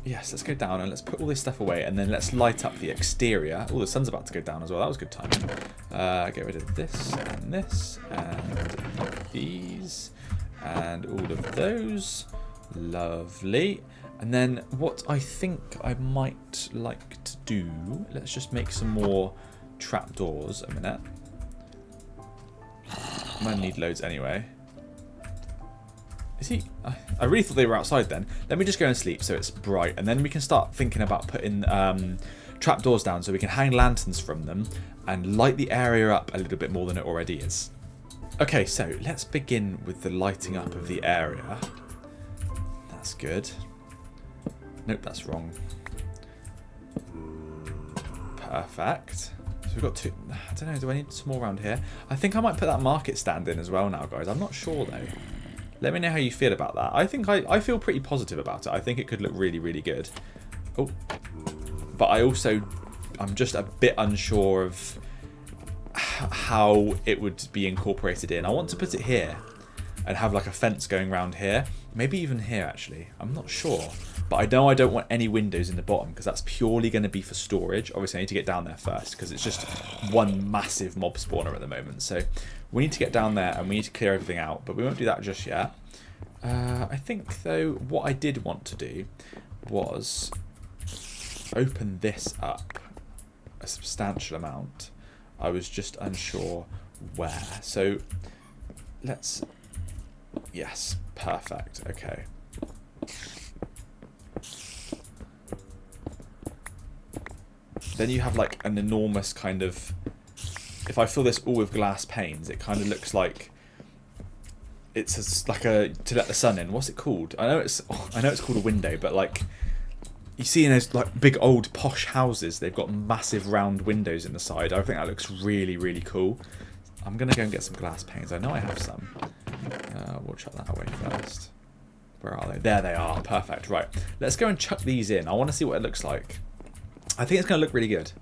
A: Yes, let's go down and let's put all this stuff away, and then let's light up the exterior. Oh, the sun's about to go down as well. That was good timing. Get rid of this and these and all of those. Lovely. And then what I think I might like to do, let's just make some more trapdoors a minute. I might need loads anyway. Is he? I really thought they were outside then. Let me just go and sleep so it's bright, and then we can start thinking about putting trapdoors down so we can hang lanterns from them and light the area up a little bit more than it already is. Okay, so let's begin with the lighting up of the area. That's good. Nope, that's wrong. Perfect. So we've got two. I don't know, do I need some more around here? I think I might put that market stand in as well now, guys. I'm not sure though. Let me know how you feel about that. I think I feel pretty positive about it. I think it could look really, really good. Oh. But I'm just a bit unsure of how it would be incorporated in. I want to put it here and have like a fence going around here. Maybe even here, actually. I'm not sure. But I know I don't want any windows in the bottom because that's purely going to be for storage. Obviously, I need to get down there first because it's just one massive mob spawner at the moment. So we need to get down there and we need to clear everything out. But we won't do that just yet. I think, though, what I did want to do was open this up a substantial amount. I was just unsure where. So let's... Yes, perfect. Okay. Then you have like an enormous kind of... If I fill this all with glass panes, it kind of looks like it's like a to let the sun in. What's it called? I know it's called a window, but like you see in those like big old posh houses, they've got massive round windows in the side. I think that looks really, really cool. I'm gonna go and get some glass panes. I know I have some. We'll chuck that away first. Where are they? There they are. Perfect. Right. Let's go and chuck these in. I want to see what it looks like. I think it's going to look really good.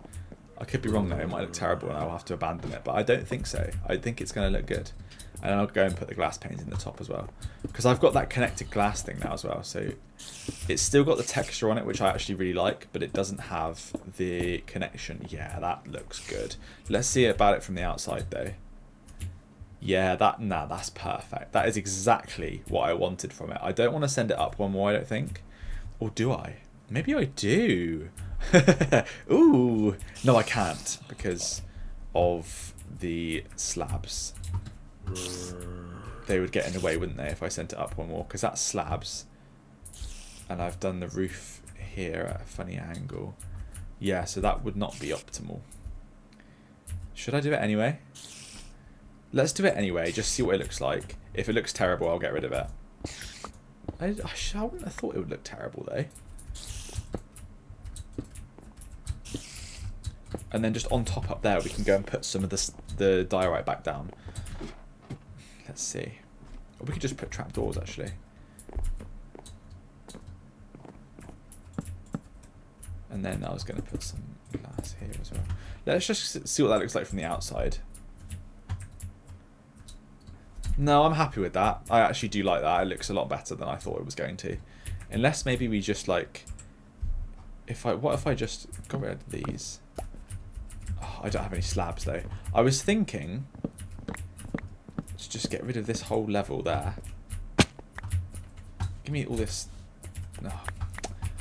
A: I could be wrong though. It might look terrible and I'll have to abandon it. But I don't think so. I think it's going to look good. And I'll go and put the glass panes in the top as well. Because I've got that connected glass thing now as well. So it's still got the texture on it, which I actually really like. But it doesn't have the connection. Yeah, that looks good. Let's see about it from the outside though. Yeah, that's perfect. That is exactly what I wanted from it. I don't want to send it up one more, I don't think. Or do I? Maybe I do. Ooh. No, I can't because of the slabs. They would get in the way, wouldn't they, if I sent it up one more? Because that's slabs. And I've done the roof here at a funny angle. Yeah, so that would not be optimal. Should I do it anyway? Let's do it anyway, just see what it looks like. If it looks terrible, I'll get rid of it. I wouldn't have thought it would look terrible, though. And then just on top up there, we can go and put some of the diorite back down. Let's see. Or we could just put trapdoors, actually. And then I was going to put some glass here as well. Let's just see what that looks like from the outside. No, I'm happy with that. I actually do like that. It looks a lot better than I thought it was going to. Unless maybe we just like what if I just got rid of these? Oh, I don't have any slabs though. I was thinking to just get rid of this whole level there. Give me all this. No,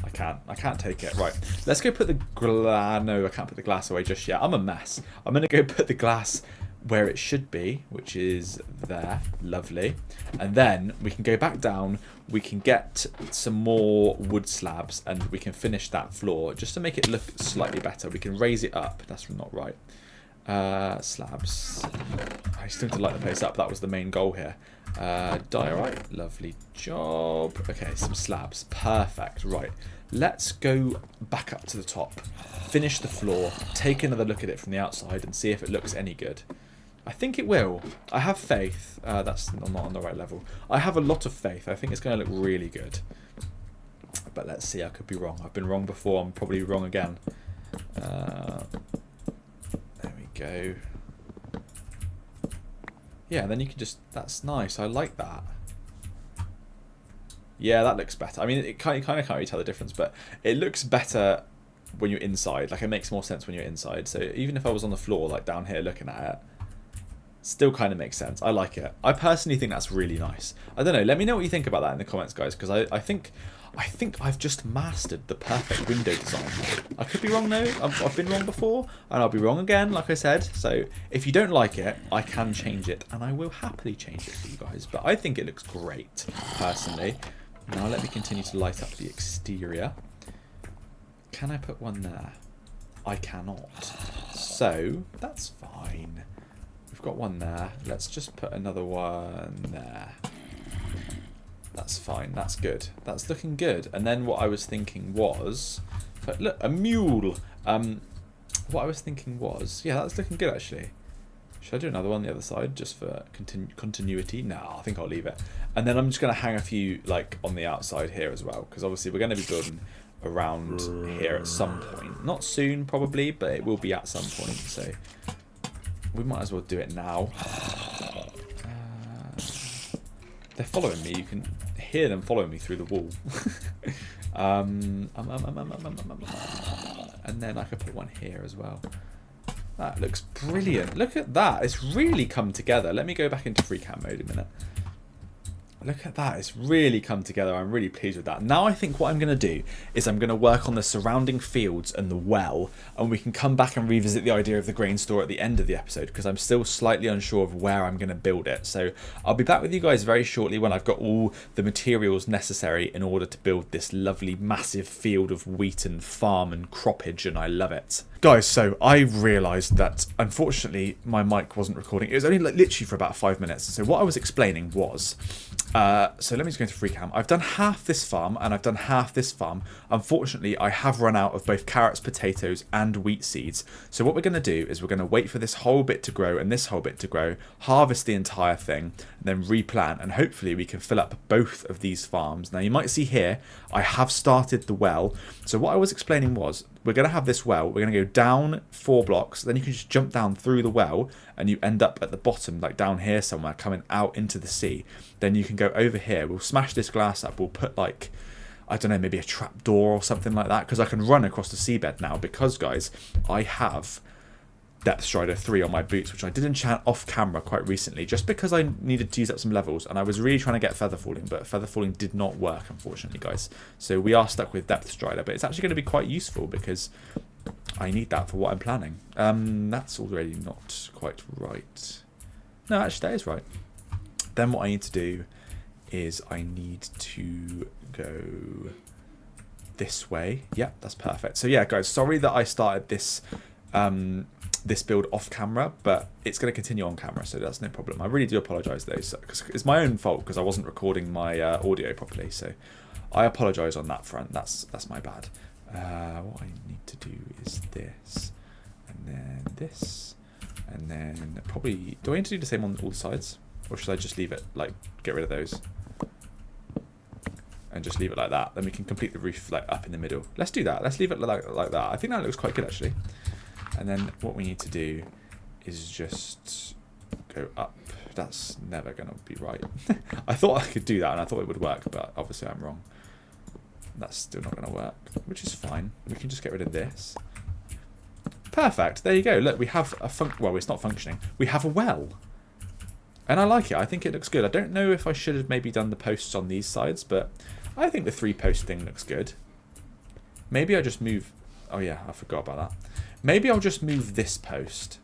A: I can't take it. Right, let's go put the glass. No, I can't put the glass away just yet. I'm a mess. I'm gonna go put the glass where it should be, which is there. Lovely. And then we can go back down. We can get some more wood slabs and we can finish that floor just to make it look slightly better. We can raise it up. That's not right. Slabs. I still need to light the place up. That was the main goal here. Diorite. Lovely job. Okay, some slabs. Perfect. Right. Let's go back up to the top. Finish the floor. Take another look at it from the outside and see if it looks any good. I think it will. I have faith. That's not on the right level. I have a lot of faith. I think it's going to look really good. But let's see. I could be wrong. I've been wrong before. I'm probably wrong again. There we go. Yeah, then you can just... That's nice. I like that. Yeah, that looks better. I mean, you kind of can't really tell the difference, but it looks better when you're inside. Like, it makes more sense when you're inside. So even if I was on the floor, like down here looking at it, still kind of makes sense. I like it. I personally think that's really nice. I don't know. Let me know what you think about that in the comments, guys, because I think I've just mastered the perfect window design. I could be wrong though. I've been wrong before, and I'll be wrong again, like I said. So if you don't like it, I can change it, and I will happily change it for you guys. But I think it looks great, personally. Now let me continue to light up the exterior. Can I put one there? I cannot. So that's fine. We've got one there. Let's just put another one there. That's fine. That's good. That's looking good. And then what I was thinking was... But look, a mule! What I was thinking was... Yeah, that's looking good, actually. Should I do another one on the other side, just for continuity? No, I think I'll leave it. And then I'm just going to hang a few, like, on the outside here as well. Because obviously we're going to be building around here at some point. Not soon, probably, but it will be at some point. So we might as well do it now. They're following me. You can hear them following me through the wall. And then I could put one here as well. That looks brilliant. Look at that. It's really come together. Let me go back into free cam mode a minute. Look at that. It's really come together. I'm really pleased with that. Now I think what I'm going to do is I'm going to work on the surrounding fields and the well, and we can come back and revisit the idea of the grain store at the end of the episode, because I'm still slightly unsure of where I'm going to build it. So I'll be back with you guys very shortly when I've got all the materials necessary in order to build this lovely massive field of wheat and farm and croppage, and I love it. Guys, so I realised that unfortunately my mic wasn't recording. It was only like literally for about 5 minutes. So what I was explaining was... so let me just go into free cam. I've done half this farm and I've done half this farm. Unfortunately, I have run out of both carrots, potatoes and wheat seeds. So what we're going to do is we're going to wait for this whole bit to grow and this whole bit to grow, harvest the entire thing, and then replant, and hopefully we can fill up both of these farms. Now you might see here, I have started the well. So what I was explaining was, we're going to have this well, we're going to go down 4 blocks, then you can just jump down through the well and you end up at the bottom, like down here somewhere, coming out into the sea. Then you can go over here, we'll smash this glass up, we'll put like, I don't know, maybe a trap door or something like that, because I can run across the seabed now, because guys, I have Depth Strider 3 on my boots, which I did enchant off camera quite recently, just because I needed to use up some levels, and I was really trying to get feather falling, but feather falling did not work, unfortunately, guys. So we are stuck with Depth Strider, but it's actually going to be quite useful because I need that for what I'm planning. That's already not quite right. No, actually, that is right. Then what I need to do is I need to go this way. Yeah, that's perfect. So yeah, guys, sorry that I started this this build off camera, but it's going to continue on camera, so that's no problem. I really do apologise though, because it's my own fault because I wasn't recording my audio properly, so I apologise on that front. That's my bad. What I need to do is this, and then this, and then probably... Do I need to do the same on all sides? Or should I just leave it, like, get rid of those? And just leave it like that. Then we can complete the roof, like, up in the middle. Let's do that. Let's leave it like that. I think that looks quite good, actually. And then what we need to do is just go up. That's never going to be right. I thought I could do that, and I thought it would work, but obviously I'm wrong. That's still not going to work, which is fine. We can just get rid of this. Perfect. There you go. Look, we have a well, it's not functioning. We have a well. And I like it. I think it looks good. I don't know if I should have maybe done the posts on these sides, but I think the 3-post thing looks good. Maybe I just move... Oh, yeah, I forgot about that. Maybe I'll just move this post.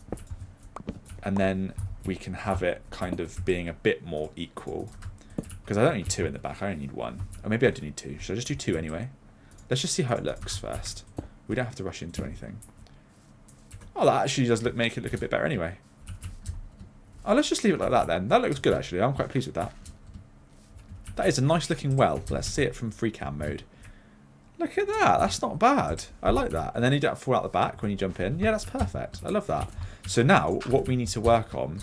A: And then we can have it kind of being a bit more equal. Because I don't need 2 in the back. I only need 1. Or maybe I do need 2. Should I just do 2 anyway? Let's just see how it looks first. We don't have to rush into anything. Oh, that actually does make it look a bit better anyway. Oh, let's just leave it like that then. That looks good, actually. I'm quite pleased with that. That is a nice looking well. Let's see it from free cam mode. Look at that. That's not bad. I like that. And then you don't fall out the back when you jump in. Yeah, that's perfect. I love that. So now what we need to work on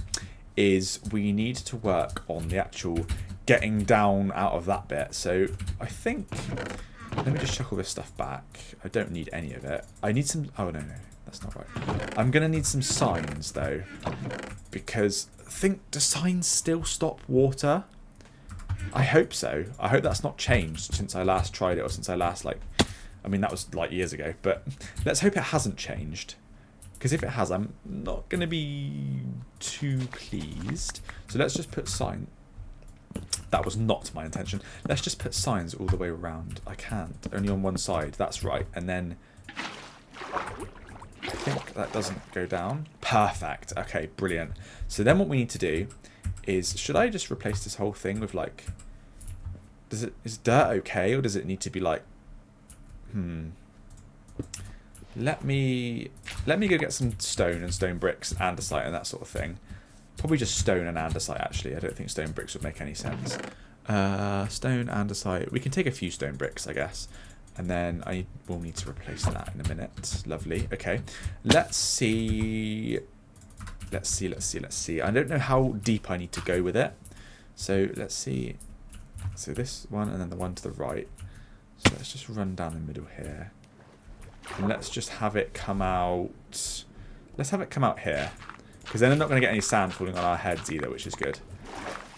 A: is we need to work on the actual getting down out of that bit. So I think... Let me just chuck all this stuff back. I don't need any of it. I need some... Oh, no. That's not right. I'm going to need some signs, though. Because do signs still stop water? I hope so. I hope that's not changed since I last tried it, or since I last, like... I mean, that was, like, years ago. But let's hope it hasn't changed. Because if it has, I'm not going to be too pleased. So let's just put sign... That was not my intention. Let's just put signs all the way around. I can't. Only on one side. That's right. And then... I think that doesn't go down. Perfect. Okay, brilliant. So then what we need to do is... Should I just replace this whole thing with, like... Is dirt okay? Or does it need to be, like... Let me go get some stone and stone bricks and andesite and that sort of thing. Probably just stone and andesite, actually. I don't think stone bricks would make any sense. Stone, andesite. We can take a few stone bricks, I guess. And then I will need to replace that in a minute. Lovely. Okay. Let's see. Let's see. I don't know how deep I need to go with it. So let's see. So this one and then the one to the right. So let's just run down the middle here. And let's just have it come out. Let's have it come out here. Because then they're not going to get any sand falling on our heads either, which is good.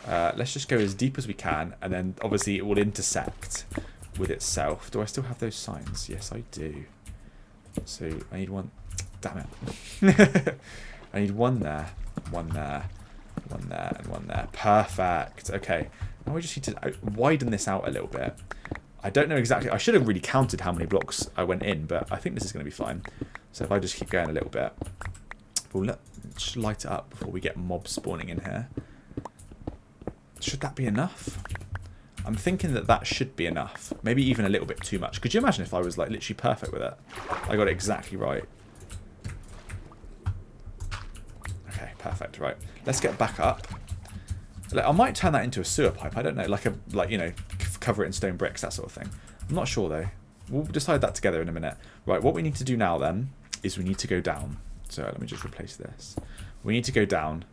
A: Let's just go as deep as we can. And then obviously it will intersect with itself. Do I still have those signs? Yes, I do. So I need one. Damn it. I need one there, one there, one there, and one there. Perfect. Okay. Now we just need to widen this out a little bit. I don't know exactly. I should have really counted how many blocks I went in, but I think this is going to be fine. So if I just keep going a little bit. We'll just light it up before we get mobs spawning in here. Should that be enough? I'm thinking that should be enough. Maybe even a little bit too much. Could you imagine if I was like literally perfect with it? I got it exactly right. Okay, perfect. Right. Let's get back up. I might turn that into a sewer pipe. I don't know. Like you know, cover it in stone bricks, that sort of thing. I'm not sure though. We'll decide that together in a minute. Right. What we need to do now then is we need to go down. So let me just replace this. We need to go down.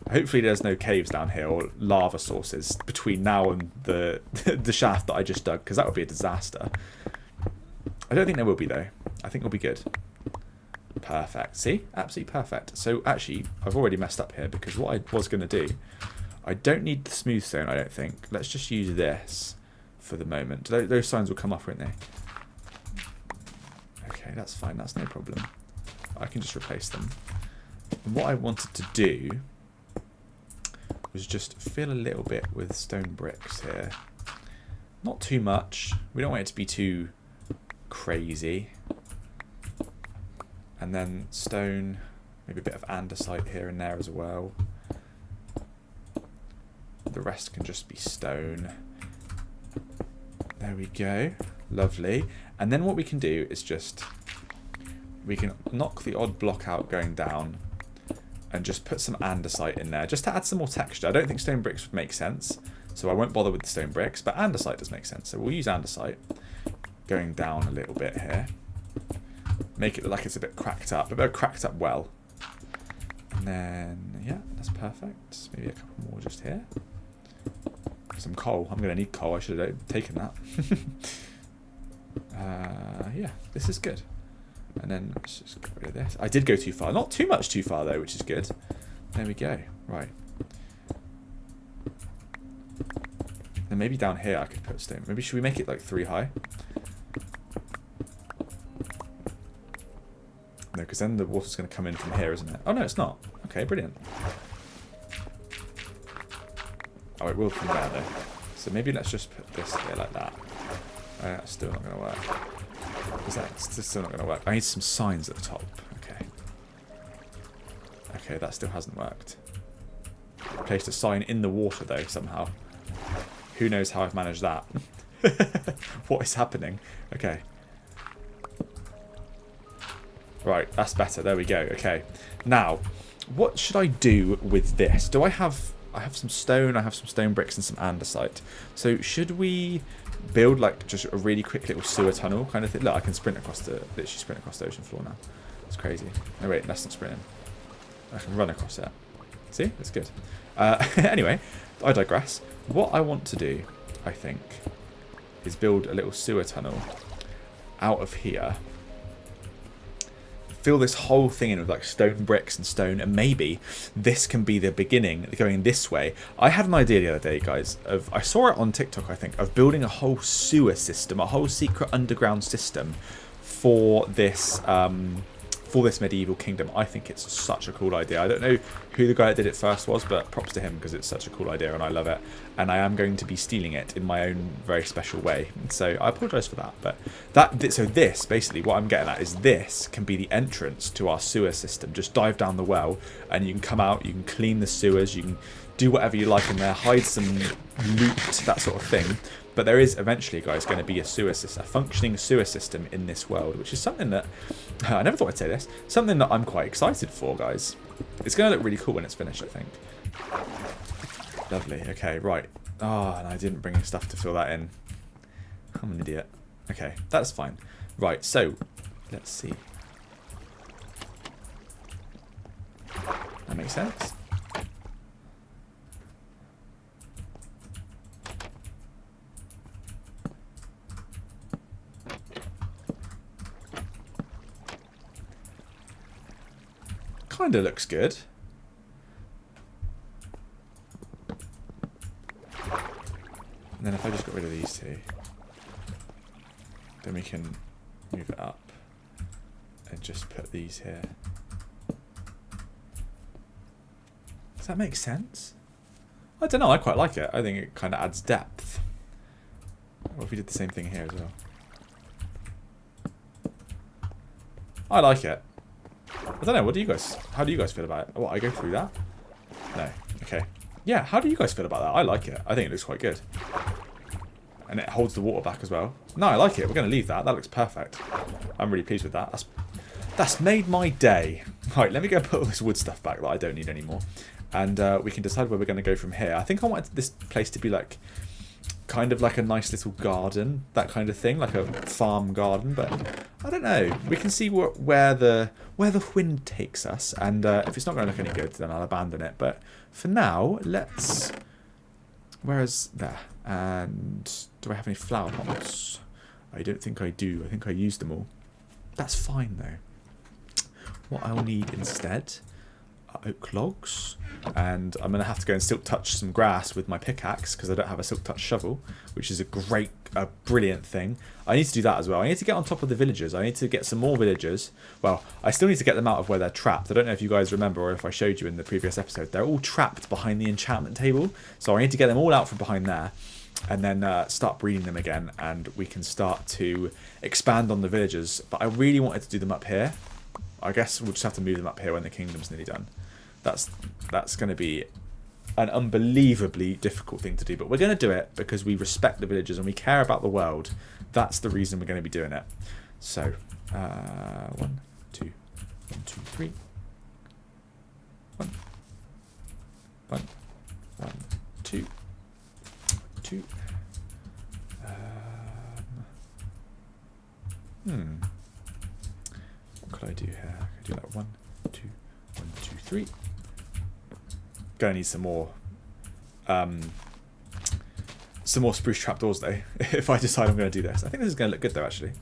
A: Hopefully there's no caves down here or lava sources between now and the the shaft that I just dug, because that would be a disaster. I don't think there will be though. I think it'll be good. Perfect. See? Absolutely perfect. So actually, I've already messed up here because what I was going to do, I don't need the smooth stone, I don't think. Let's just use this for the moment. Those signs will come off, won't they? Okay, that's fine. That's no problem. I can just replace them. And what I wanted to do was just fill a little bit with stone bricks here. Not too much. We don't want it to be too crazy. And then stone, maybe a bit of andesite here and there as well. The rest can just be stone. There we go. Lovely. And then what we can do is just... We can knock the odd block out going down and just put some andesite in there just to add some more texture. I don't think stone bricks would make sense, so I won't bother with the stone bricks, but andesite does make sense. So we'll use andesite going down a little bit here. Make it look like it's a bit cracked up, a bit cracked up well. And then, yeah, that's perfect. Maybe a couple more just here. Some coal. I'm going to need coal. I should have taken that. Yeah, this is good. And then let's just get rid of this. I did go too far. Not too much too far, though, which is good. There we go. Right. Then maybe down here I could put stone. Maybe should we make it like 3 high? No, because then the water's going to come in from here, isn't it? Oh, no, it's not. Okay, brilliant. Oh, it will come down though. So maybe let's just put this here like that. Oh, that's still not going to work. Is that still not going to work? I need some signs at the top. Okay. Okay, that still hasn't worked. Placed a sign in the water though, somehow. Who knows how I've managed that? What is happening? Okay. Right, that's better. There we go. Okay. Now, what should I do with this? Do I have some stone, I have some stone bricks and some andesite. So should we build like just a really quick little sewer tunnel kind of thing? Look, I can literally sprint across the ocean floor now. It's crazy. No wait, that's not sprinting. I can run across it. See? That's good. Anyway, I digress. What I want to do, I think, is build a little sewer tunnel out of here. Fill this whole thing in with like stone bricks and stone, and maybe this can be the beginning going this way. I had an idea the other day, guys, I saw it on TikTok, I think, of building a whole sewer system, a whole secret underground system for this medieval kingdom. I think it's such a cool idea. I don't know who the guy that did it first was, but props to him because it's such a cool idea and I love it. And I am going to be stealing it in my own very special way. So I apologise for that. But so this, basically, what I'm getting at is this can be the entrance to our sewer system. Just dive down the well and you can come out, you can clean the sewers, you can do whatever you like in there, hide some loot, that sort of thing. But there is eventually, guys, going to be a sewer system, a functioning sewer system in this world, which is something that I never thought I'd say this. Something that I'm quite excited for, guys. It's going to look really cool when it's finished, I think. Lovely. Okay, right. Oh, and I didn't bring stuff to fill that in. I'm an idiot. Okay, that's fine. Right. So let's see. That makes sense. Kind of looks good. And then if I just got rid of these two, then we can move it up and just put these here. Does that make sense? I don't know, I quite like it. I think it kind of adds depth. What if we did the same thing here as well? I like it. I don't know, how do you guys feel about it? What, I go through that? No. Okay. Yeah, how do you guys feel about that? I like it. I think it looks quite good. And it holds the water back as well. No, I like it. We're going to leave that. That looks perfect. I'm really pleased with that. That's made my day. Right, let me go put all this wood stuff back that I don't need anymore. And we can decide where we're going to go from here. I think I wanted this place to be like, kind of like a nice little garden, that kind of thing, like a farm garden, but I don't know. We can see where the wind takes us, and if it's not going to look any good, then I'll abandon it. But for now, let's... Where is there? And do I have any flower pots? I don't think I do. I think I used them all. That's fine, though. What I'll need instead are oak logs. And I'm going to have to go and silk touch some grass with my pickaxe because I don't have a silk touch shovel, which is a brilliant thing. I need to do that as well. I need to get on top of the villagers. I need to get some more villagers. Well, I still need to get them out of where they're trapped. I don't know if you guys remember or if I showed you in the previous episode. They're all trapped behind the enchantment table. So I need to get them all out from behind there and then start breeding them again. And we can start to expand on the villagers. But I really wanted to do them up here. I guess we'll just have to move them up here when the kingdom's nearly done. That's going to be an unbelievably difficult thing to do, but we're going to do it because we respect the villagers and we care about the world. That's the reason we're going to be doing it. So, 1, 2, 1, 2, 3. 1, 1, 1, 2, 2. What could I do here? I could do like 1, 2, 1, 2, 3. Gonna need some more spruce trapdoors though, if I decide I'm going to do this. I think this is going to look good though, actually.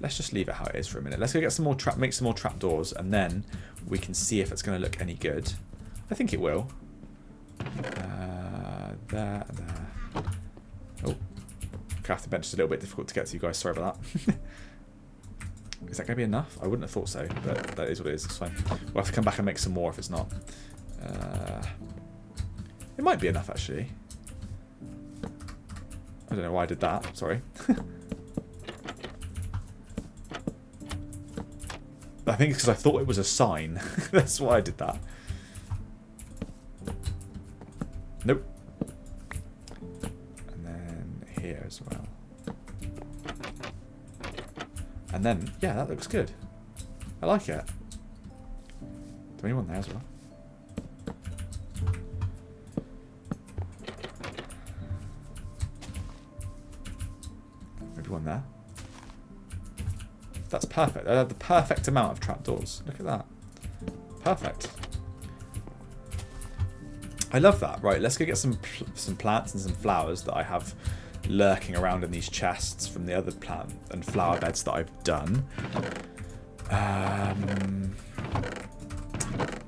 A: Let's just leave it how it is for a minute. Let's go get some more make some more trapdoors, and then we can see if it's going to look any good. I think it will. there, and there. Oh, crafting bench is a little bit difficult to get to, you guys. Sorry about that. Is that going to be enough? I wouldn't have thought so, but that is what it is. It's fine. We'll have to come back and make some more if it's not. It might be enough, actually. I don't know why I did that. Sorry. I think it's because I thought it was a sign. That's why I did that. Nope. And then here as well. And then, yeah, that looks good. I like it. Do we want there as well? Maybe one there. That's perfect. I have the perfect amount of trapdoors. Look at that. Perfect. I love that. Right, let's go get some plants and some flowers that I have lurking around in these chests from the other plant and flower beds that I've done.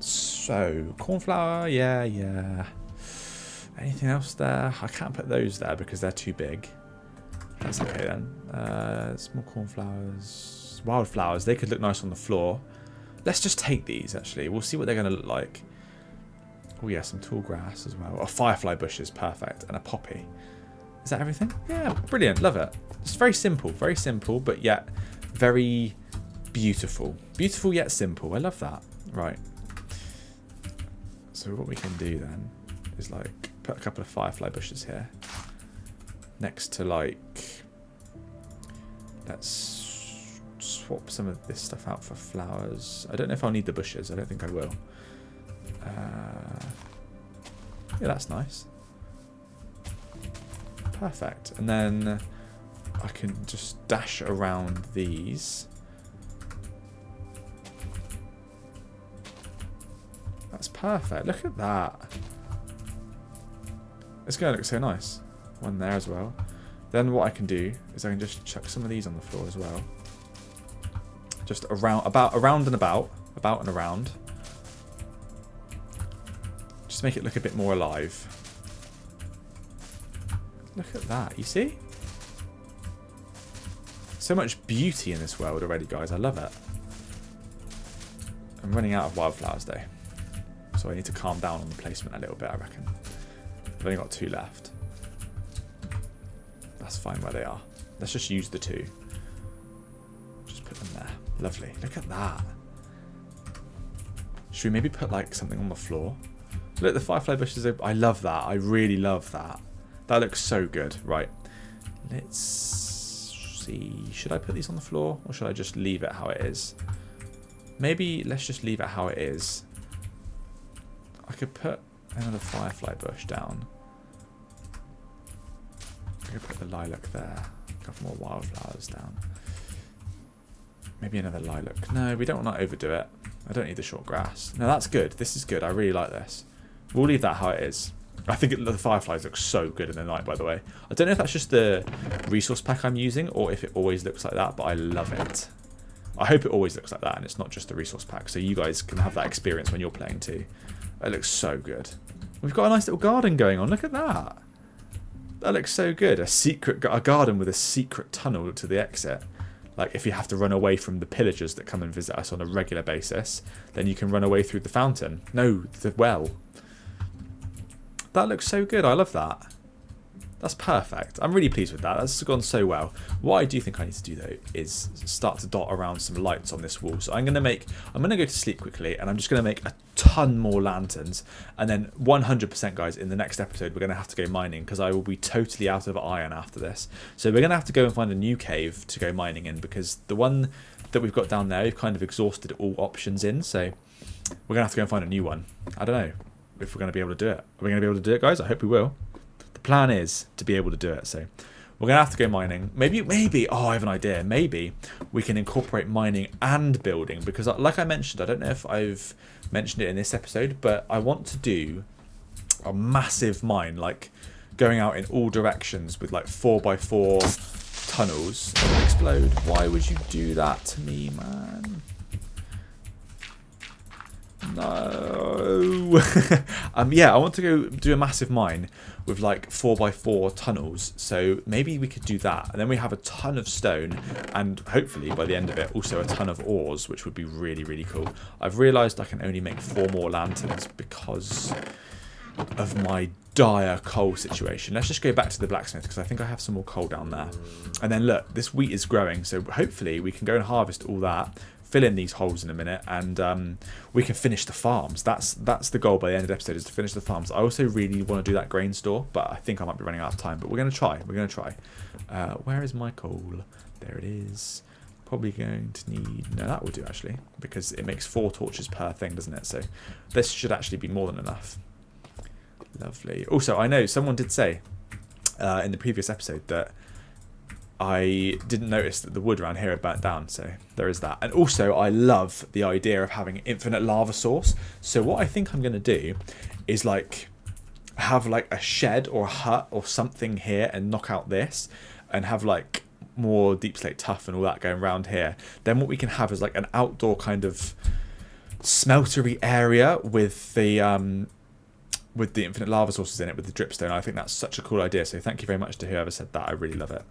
A: So, cornflower, yeah. Anything else there? I can't put those there because they're too big. That's okay then. Small cornflowers, wildflowers. They could look nice on the floor. Let's just take these, actually. We'll see what they're going to look like. Oh yeah, some tall grass as well. Oh, firefly bushes, perfect. And a poppy. Is that everything? Yeah, brilliant. Love it. It's very simple, but yet very beautiful. Beautiful yet simple. I love that. Right. So what we can do then is like put a couple of firefly bushes here. Next to like, let's swap some of this stuff out for flowers. I don't know if I'll need the bushes. I don't think I will. Yeah, that's nice. Perfect. And then I can just dash around these. That's perfect. Look at that. It's going to look so nice. One there as well. Then what I can do is I can just chuck some of these on the floor as well. Just around and about and around. Just make it look a bit more alive. Look at that, you see? So much beauty in this world already, guys. I love it. I'm running out of wildflowers though. So I need to calm down on the placement a little bit, I reckon. I've only got 2 left. That's fine where they are. Let's just use the 2. Just put them there. Lovely. Look at that. Should we maybe put like something on the floor? Look, the firefly bushes. I love that. I really love that. That looks so good. Right. Let's see. Should I put these on the floor or should I just leave it how it is? Maybe let's just leave it how it is. I could put another firefly bush down. I could put the lilac there. A couple more wildflowers down. Maybe another lilac. No, we don't want to overdo it. I don't need the short grass. No, that's good. This is good. I really like this. We'll leave that how it is. I think the fireflies look so good in the night, by the way. I don't know if that's just the resource pack I'm using or if it always looks like that, but I love it. I hope it always looks like that and it's not just the resource pack, so you guys can have that experience when you're playing too. It looks so good. We've got a nice little garden going on. Look at that. That looks so good. A garden with a secret tunnel to the exit. Like if you have to run away from the pillagers that come and visit us on a regular basis, then you can run away through the fountain. No, the well. That looks so good. I love that. That's perfect. I'm really pleased with that. That's gone so well. What I do think I need to do though is start to dot around some lights on this wall. So I'm going to go to sleep quickly and I'm just going to make a ton more lanterns. And then 100% guys, in the next episode, we're going to have to go mining because I will be totally out of iron after this. So we're going to have to go and find a new cave to go mining in because the one that we've got down there, we've kind of exhausted all options in. So we're going to have to go and find a new one. I don't know if we're going to be able to do it. Are we going to be able to do it, guys? I hope we will. The plan is to be able to do it, so we're going to have to go mining. Maybe, oh, I have an idea. Maybe we can incorporate mining and building because, like I mentioned, I don't know if I've mentioned it in this episode, but I want to do a massive mine, like going out in all directions with like 4x4 tunnels that explode. Why would you do that to me, man? No. no. Yeah, I want to go do a massive mine with like 4x4 tunnels. So maybe we could do that. And then we have a ton of stone and hopefully by the end of it also a ton of ores, which would be really, really cool. I've realised I can only make 4 more lanterns because of my dire coal situation. Let's just go back to the blacksmith because I think I have some more coal down there. And then look, this wheat is growing, so hopefully we can go and harvest all that, fill in these holes in a minute, and we can finish the farms. That's the goal by the end of the episode, is to finish the farms. I also really want to do that grain store, but I think I might be running out of time, but we're going to try. Where is my coal? There it is. Probably going to need... No, that will do actually, because it makes 4 torches per thing, doesn't it? So this should actually be more than enough. Lovely. Also, I know someone did say in the previous episode that I didn't notice that the wood around here had burnt down, so there is that. And also, I love the idea of having infinite lava source. So what I think I'm going to do is like have like a shed or a hut or something here and knock out this and have like more deep slate tuff and all that going around here. Then what we can have is like an outdoor kind of smeltery area with the infinite lava sources in it, with the dripstone. I think that's such a cool idea, so thank you very much to whoever said that. I really love it.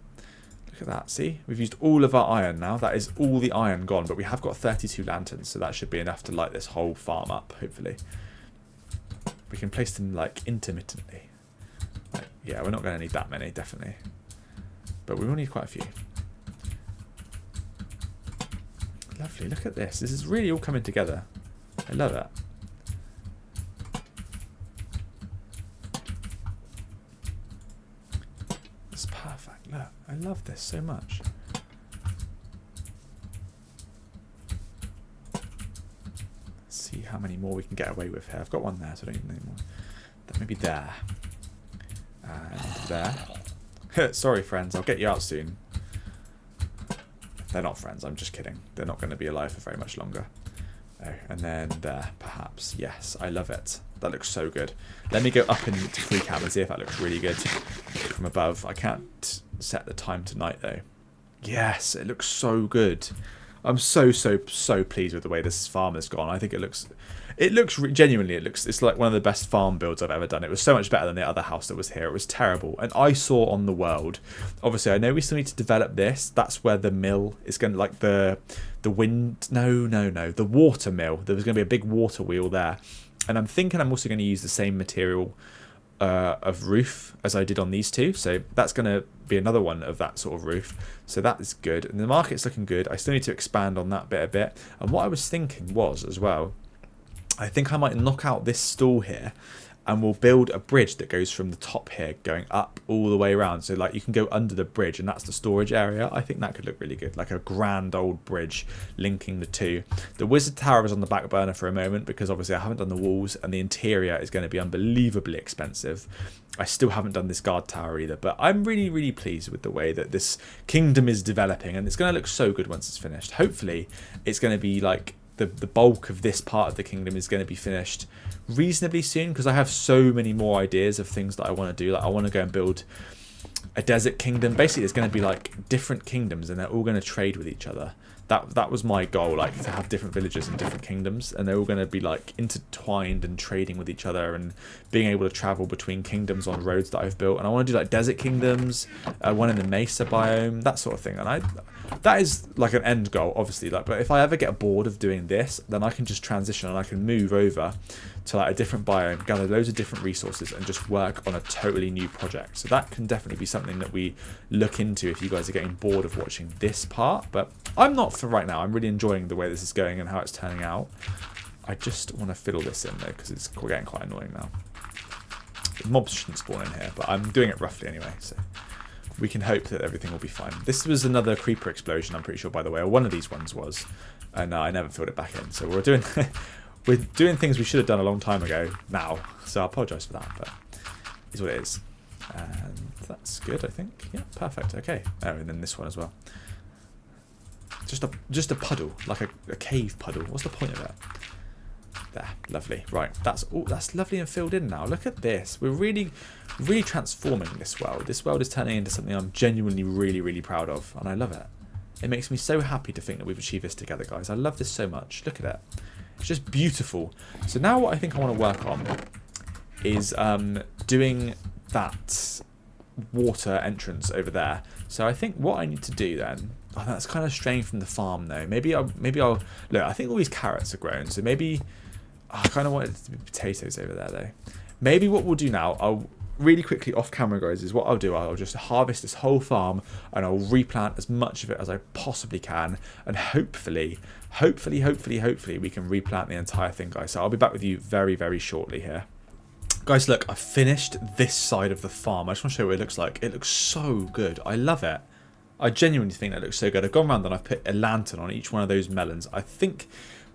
A: Look at that, see? We've used all of our iron now. That is all the iron gone, but we have got 32 lanterns, so that should be enough to light this whole farm up, hopefully. We can place them, like, intermittently. Like, yeah, we're not going to need that many, definitely. But we will need quite a few. Lovely, look at this. This is really all coming together. I love it. Look, I love this so much. Let's see how many more we can get away with here. I've got one there, so I don't need any more. That maybe there. And there. Sorry, friends. I'll get you out soon. They're not friends. I'm just kidding. They're not going to be alive for very much longer. Oh, and then there, perhaps. Yes, I love it. That looks so good. Let me go up into free cam and see if that looks really good from above. I can't set the time tonight though. Yes, it looks so good. I'm so pleased with the way this farm has gone. I think genuinely, it's like one of the best farm builds I've ever done. It was so much better than the other house that was here. It was terrible. And I saw on the world, obviously I know we still need to develop this. That's where the mill is going to, like the water mill. There was going to be a big water wheel there. And I'm thinking I'm also going to use the same material of roof as I did on these two. So that's going to be another one of that sort of roof. So that is good. And the market's looking good. I still need to expand on that bit a bit. And what I was thinking was as well, I think I might knock out this stall here and we'll build a bridge that goes from the top here going up all the way around. So like you can go under the bridge and that's the storage area. I think that could look really good. Like a grand old bridge linking the two. The wizard tower is on the back burner for a moment because obviously I haven't done the walls and the interior is going to be unbelievably expensive. I still haven't done this guard tower either, but I'm really pleased with the way that this kingdom is developing and it's going to look so good once it's finished. Hopefully it's going to be like the bulk of this part of the kingdom is going to be finished reasonably soon because I have so many more ideas of things that I want to do. Like I want to go and build a desert kingdom. Basically, it's going to be like different kingdoms and they're all going to trade with each other. That was my goal, like to have different villages and different kingdoms and they're all going to be like intertwined and trading with each other and being able to travel between kingdoms on roads that I've built. And I want to do like desert kingdoms, one in the mesa biome, that sort of thing. And that is like an end goal, obviously. Like, but if I ever get bored of doing this, then I can just transition and I can move over to like a different biome, gather loads of different resources and just work on a totally new project. So that can definitely be something that we look into if you guys are getting bored of watching this part. But I'm not for right now. I'm really enjoying the way this is going and how it's turning out. I just want to fiddle this in though because it's getting quite annoying now. The mobs shouldn't spawn in here, but I'm doing it roughly anyway, so we can hope that everything will be fine. This was another creeper explosion, I'm pretty sure, by the way, or one of these ones was, and I never filled it back in. So we're doing things we should have done a long time ago now, so I apologise for that, but it's what it is. And that's good, I think. Yeah, perfect. Okay. Oh, and then this one as well. Just a puddle, like a cave puddle. What's the point of it? There, lovely. Right, that's lovely and filled in now. Look at this. We're really transforming this world. This world is turning into something I'm genuinely really proud of, and I love it. It makes me so happy to think that we've achieved this together, guys. I love this so much. Look at it. It's just beautiful. So now what I think I want to work on is doing that water entrance over there. So I think what I need to do then, oh, that's kind of strange from the farm though. Maybe I'll look, I think all these carrots are grown, so maybe I kind of want it to be potatoes over there though. Maybe what we'll do now, I'll really quickly off camera guys, is what I'll do, I'll just harvest this whole farm and I'll replant as much of it as I possibly can, and hopefully we can replant the entire thing, guys. So I'll be back with you very, very shortly here. Guys, look, I've finished this side of the farm. I just want to show you what it looks like. It looks so good. I love it. I genuinely think that looks so good. I've gone around and I've put a lantern on each one of those melons. I think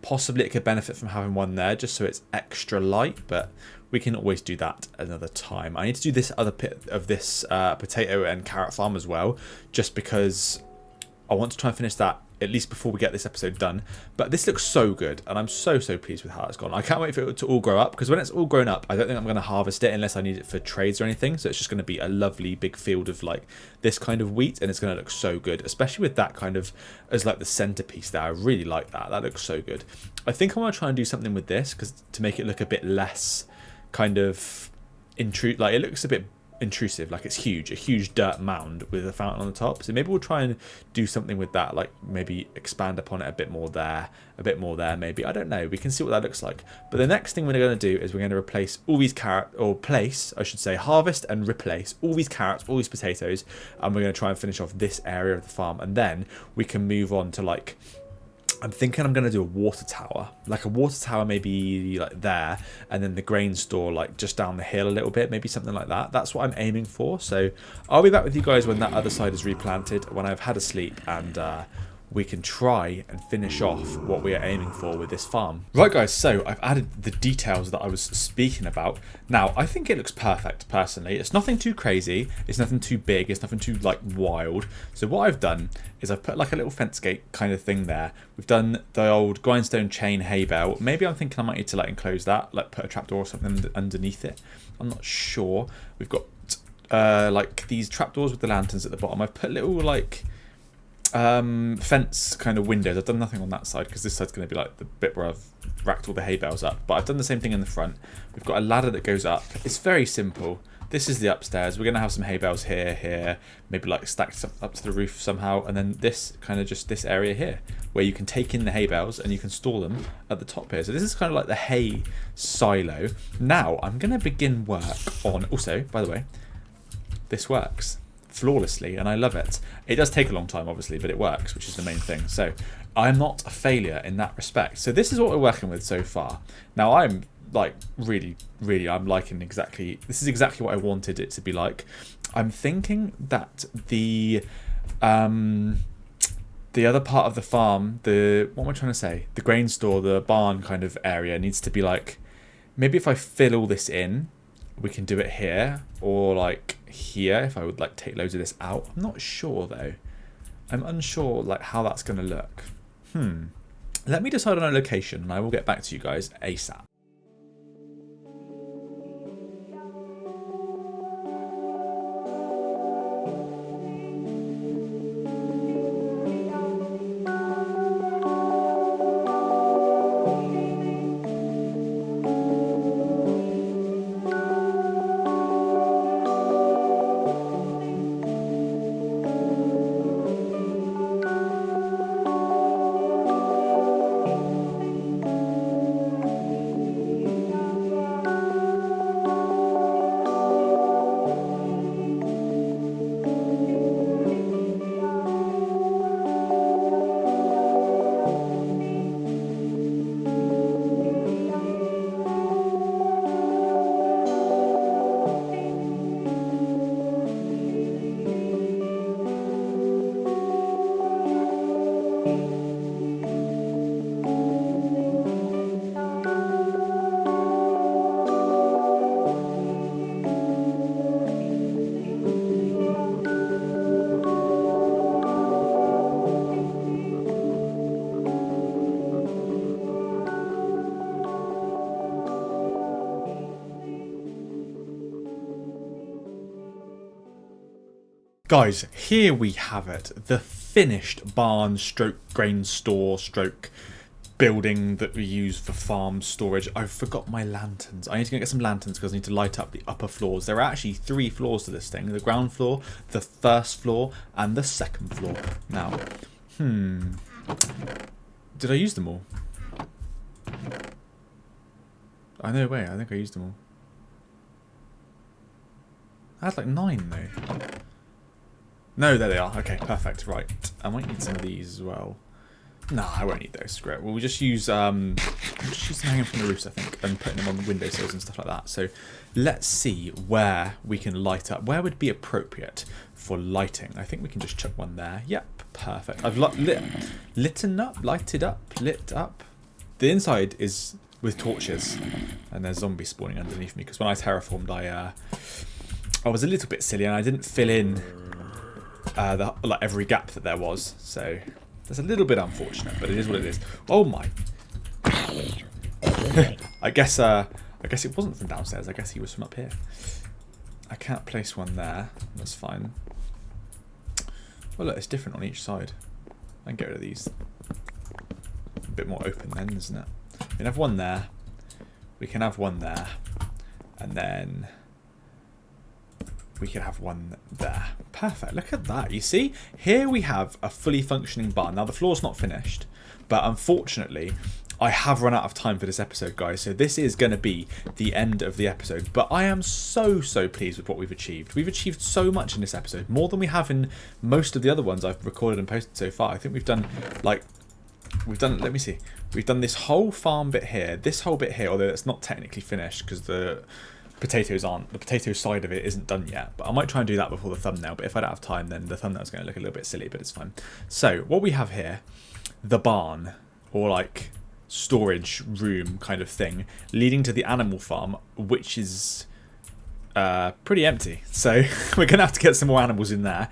A: possibly it could benefit from having one there just so it's extra light, but we can always do that another time. I need to do this other bit of this potato and carrot farm as well, just because I want to try and finish that at least before we get this episode done. But this looks so good, and I'm so pleased with how it's gone. I can't wait for it to all grow up, because when it's all grown up, I don't think I'm going to harvest it unless I need it for trades or anything. So it's just going to be a lovely big field of like this kind of wheat, and it's going to look so good, especially with that kind of as like the centerpiece there. I really like that. That looks so good. I think I want to try and do something with this, because to make it look a bit less kind of like it looks a bit intrusive, like it's huge, a huge dirt mound with a fountain on the top. So maybe we'll try and do something with that, like maybe expand upon it a bit more there, maybe. I don't know, we can see what that looks like. But the next thing we're going to do is we're going to replace all these harvest and replace all these carrots, all these potatoes, and we're going to try and finish off this area of the farm, and then we can move on to like, I'm thinking I'm going to do a water tower, like a water tower maybe like there, and then the grain store like just down the hill a little bit, maybe something like that. That's what I'm aiming for. So I'll be back with you guys when that other side is replanted, when I've had a sleep, and we can try and finish off what we are aiming for with this farm. Right guys, so I've added the details that I was speaking about. Now, I think it looks perfect, personally. It's nothing too crazy, it's nothing too big, it's nothing too like wild. So what I've done is I've put like a little fence gate kind of thing there. We've done the old grindstone chain hay bale. Maybe I'm thinking I might need to like enclose that, like put a trapdoor or something underneath it. I'm not sure. We've got like these trapdoors with the lanterns at the bottom. I've put little like fence kind of windows. I've done nothing on that side because this side's going to be like the bit where I've racked all the hay bales up, but I've done the same thing in the front. We've got a ladder that goes up. It's very simple. This is the upstairs. We're going to have some hay bales here, maybe like stacked up to the roof somehow, and then this kind of just this area here where you can take in the hay bales and you can store them at the top here. So this is kind of like the hay silo. Now I'm going to begin work on, also by the way, this works flawlessly and I love it. It does take a long time obviously, but it works, which is the main thing. So I'm not a failure in that respect. So this is what we're working with so far. Now I'm like really I'm liking this is exactly what I wanted it to be like. I'm thinking that the other part of the farm, what am I trying to say, the grain store, the barn kind of area needs to be like, maybe if I fill all this in, we can do it here, or like here if I would like take loads of this out. I'm not sure though. I'm unsure like how that's going to look. Let me decide on a location and I will get back to you guys ASAP. Guys, here we have it. The finished barn stroke grain store stroke building that we use for farm storage. I forgot my lanterns. I need to go get some lanterns because I need to light up the upper floors. There are actually 3 floors to this thing. The ground floor, the first floor, and the second floor. Now, did I use them all? I know way. I think I used them all. I had like 9 though. No, there they are. Okay, perfect. Right. I might need some of these as well. Nah, I won't need those. Screw it. We'll just use them hanging from the roofs, I think, and putting them on the windowsills and stuff like that. So let's see where we can light up. Where would be appropriate for lighting? I think we can just chuck one there. Yep, perfect. I've lighted up. The inside is with torches, and there's zombies spawning underneath me because when I terraformed, I was a little bit silly and I didn't fill in every gap that there was. So that's a little bit unfortunate, but it is what it is. Oh my! I guess it wasn't from downstairs. I guess he was from up here. I can't place one there. That's fine. Well, look, it's different on each side. I can get rid of these. A bit more open then, isn't it? We can have one there. We can have one there, and then we can have one there. Perfect. Look at that. You see? Here we have a fully functioning barn. Now, the floor's not finished, but unfortunately, I have run out of time for this episode, guys. So this is going to be the end of the episode. But I am so pleased with what we've achieved. We've achieved so much in this episode. More than we have in most of the other ones I've recorded and posted so far. I think we've done, let me see. We've done this whole farm bit here. This whole bit here, although it's not technically finished because the potato side of it isn't done yet, but I might try and do that before the thumbnail. But if I don't have time, then the thumbnail's going to look a little bit silly, but it's fine. So what we have here, the barn, or like storage room kind of thing, leading to the animal farm, which is pretty empty. So we're going to have to get some more animals in there.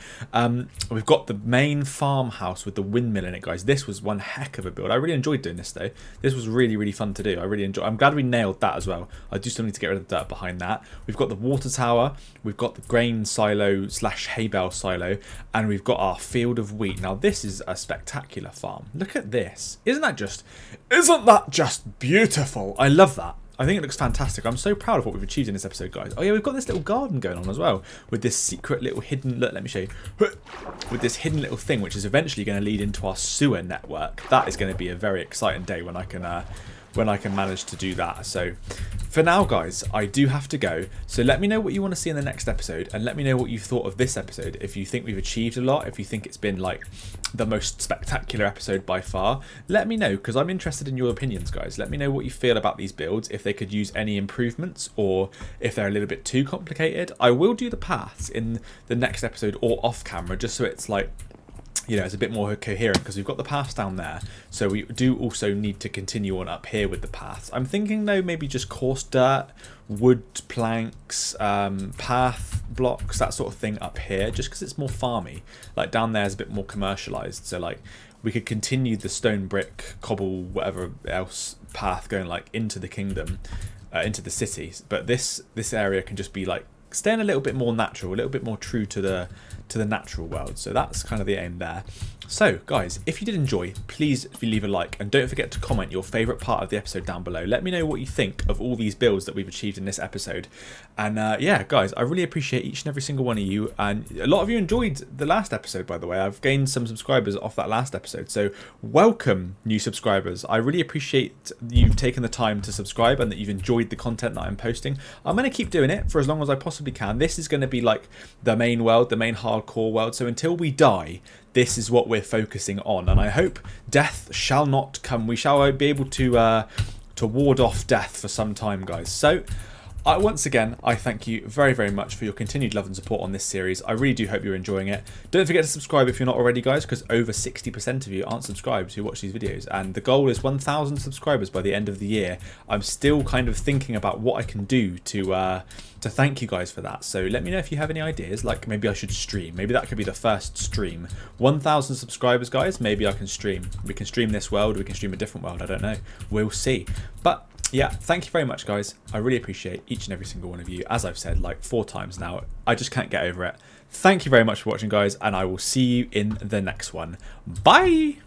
A: We've got the main farmhouse with the windmill in it, guys. This was one heck of a build. I really enjoyed doing this though. This was really fun to do. I'm glad we nailed that as well. I do still need to get rid of the dirt behind that. We've got the water tower, we've got the grain silo / hay bale silo, and we've got our field of wheat. Now this is a spectacular farm. Look at this. Isn't that just beautiful? I love that. I think it looks fantastic. I'm so proud of what we've achieved in this episode, guys. Oh yeah, we've got this little garden going on as well, with this secret little hidden, look, let me show you, with this hidden little thing, which is eventually going to lead into our sewer network. That is going to be a very exciting day when I can manage to do that. So for now, guys, I do have to go. So let me know what you want to see in the next episode, and let me know what you thought of this episode. If you think we've achieved a lot, if you think it's been like the most spectacular episode by far, let me know, because I'm interested in your opinions, guys. Let me know what you feel about these builds, if they could use any improvements, or if they're a little bit too complicated. I will do the paths in the next episode or off camera, just so it's like, you know, it's a bit more coherent, because we've got the paths down there. So we do also need to continue on up here with the paths. I'm thinking though, maybe just coarse dirt, wood planks, path blocks, that sort of thing up here, just because it's more farmy. Like down there is a bit more commercialized. So like we could continue the stone brick, cobble, whatever else path going like into the kingdom, into the city. But this area can just be like staying a little bit more natural, a little bit more true to the natural world. So that's kind of the aim there. So guys, if you did enjoy, please leave a like, and don't forget to comment your favourite part of the episode down below. Let me know what you think of all these builds that we've achieved in this episode. And yeah, guys, I really appreciate each and every single one of you, and a lot of you enjoyed the last episode, by the way. I've gained some subscribers off that last episode, so welcome new subscribers. I really appreciate you've taken the time to subscribe and that you've enjoyed the content that I'm posting. I'm going to keep doing it for as long as I possibly can. This is going to be like the main world, the main hardcore world, so until we die, this is what we're focusing on, and I hope death shall not come. We shall be able to ward off death for some time, guys. So once again, I thank you very much for your continued love and support on this series. I really do hope you're enjoying it. Don't forget to subscribe if you're not already, guys, because over 60% of you aren't subscribed who watch these videos, and the goal is 1,000 subscribers by the end of the year. I'm still kind of thinking about what I can do to thank you guys for that. So let me know if you have any ideas, like maybe I should stream. Maybe that could be the first stream. 1,000 subscribers, guys, maybe I can stream. We can stream this world, we can stream a different world, I don't know. We'll see. But yeah, thank you very much, guys. I really appreciate each and every single one of you. As I've said like 4 times now, I just can't get over it. Thank you very much for watching, guys, and I will see you in the next one. Bye!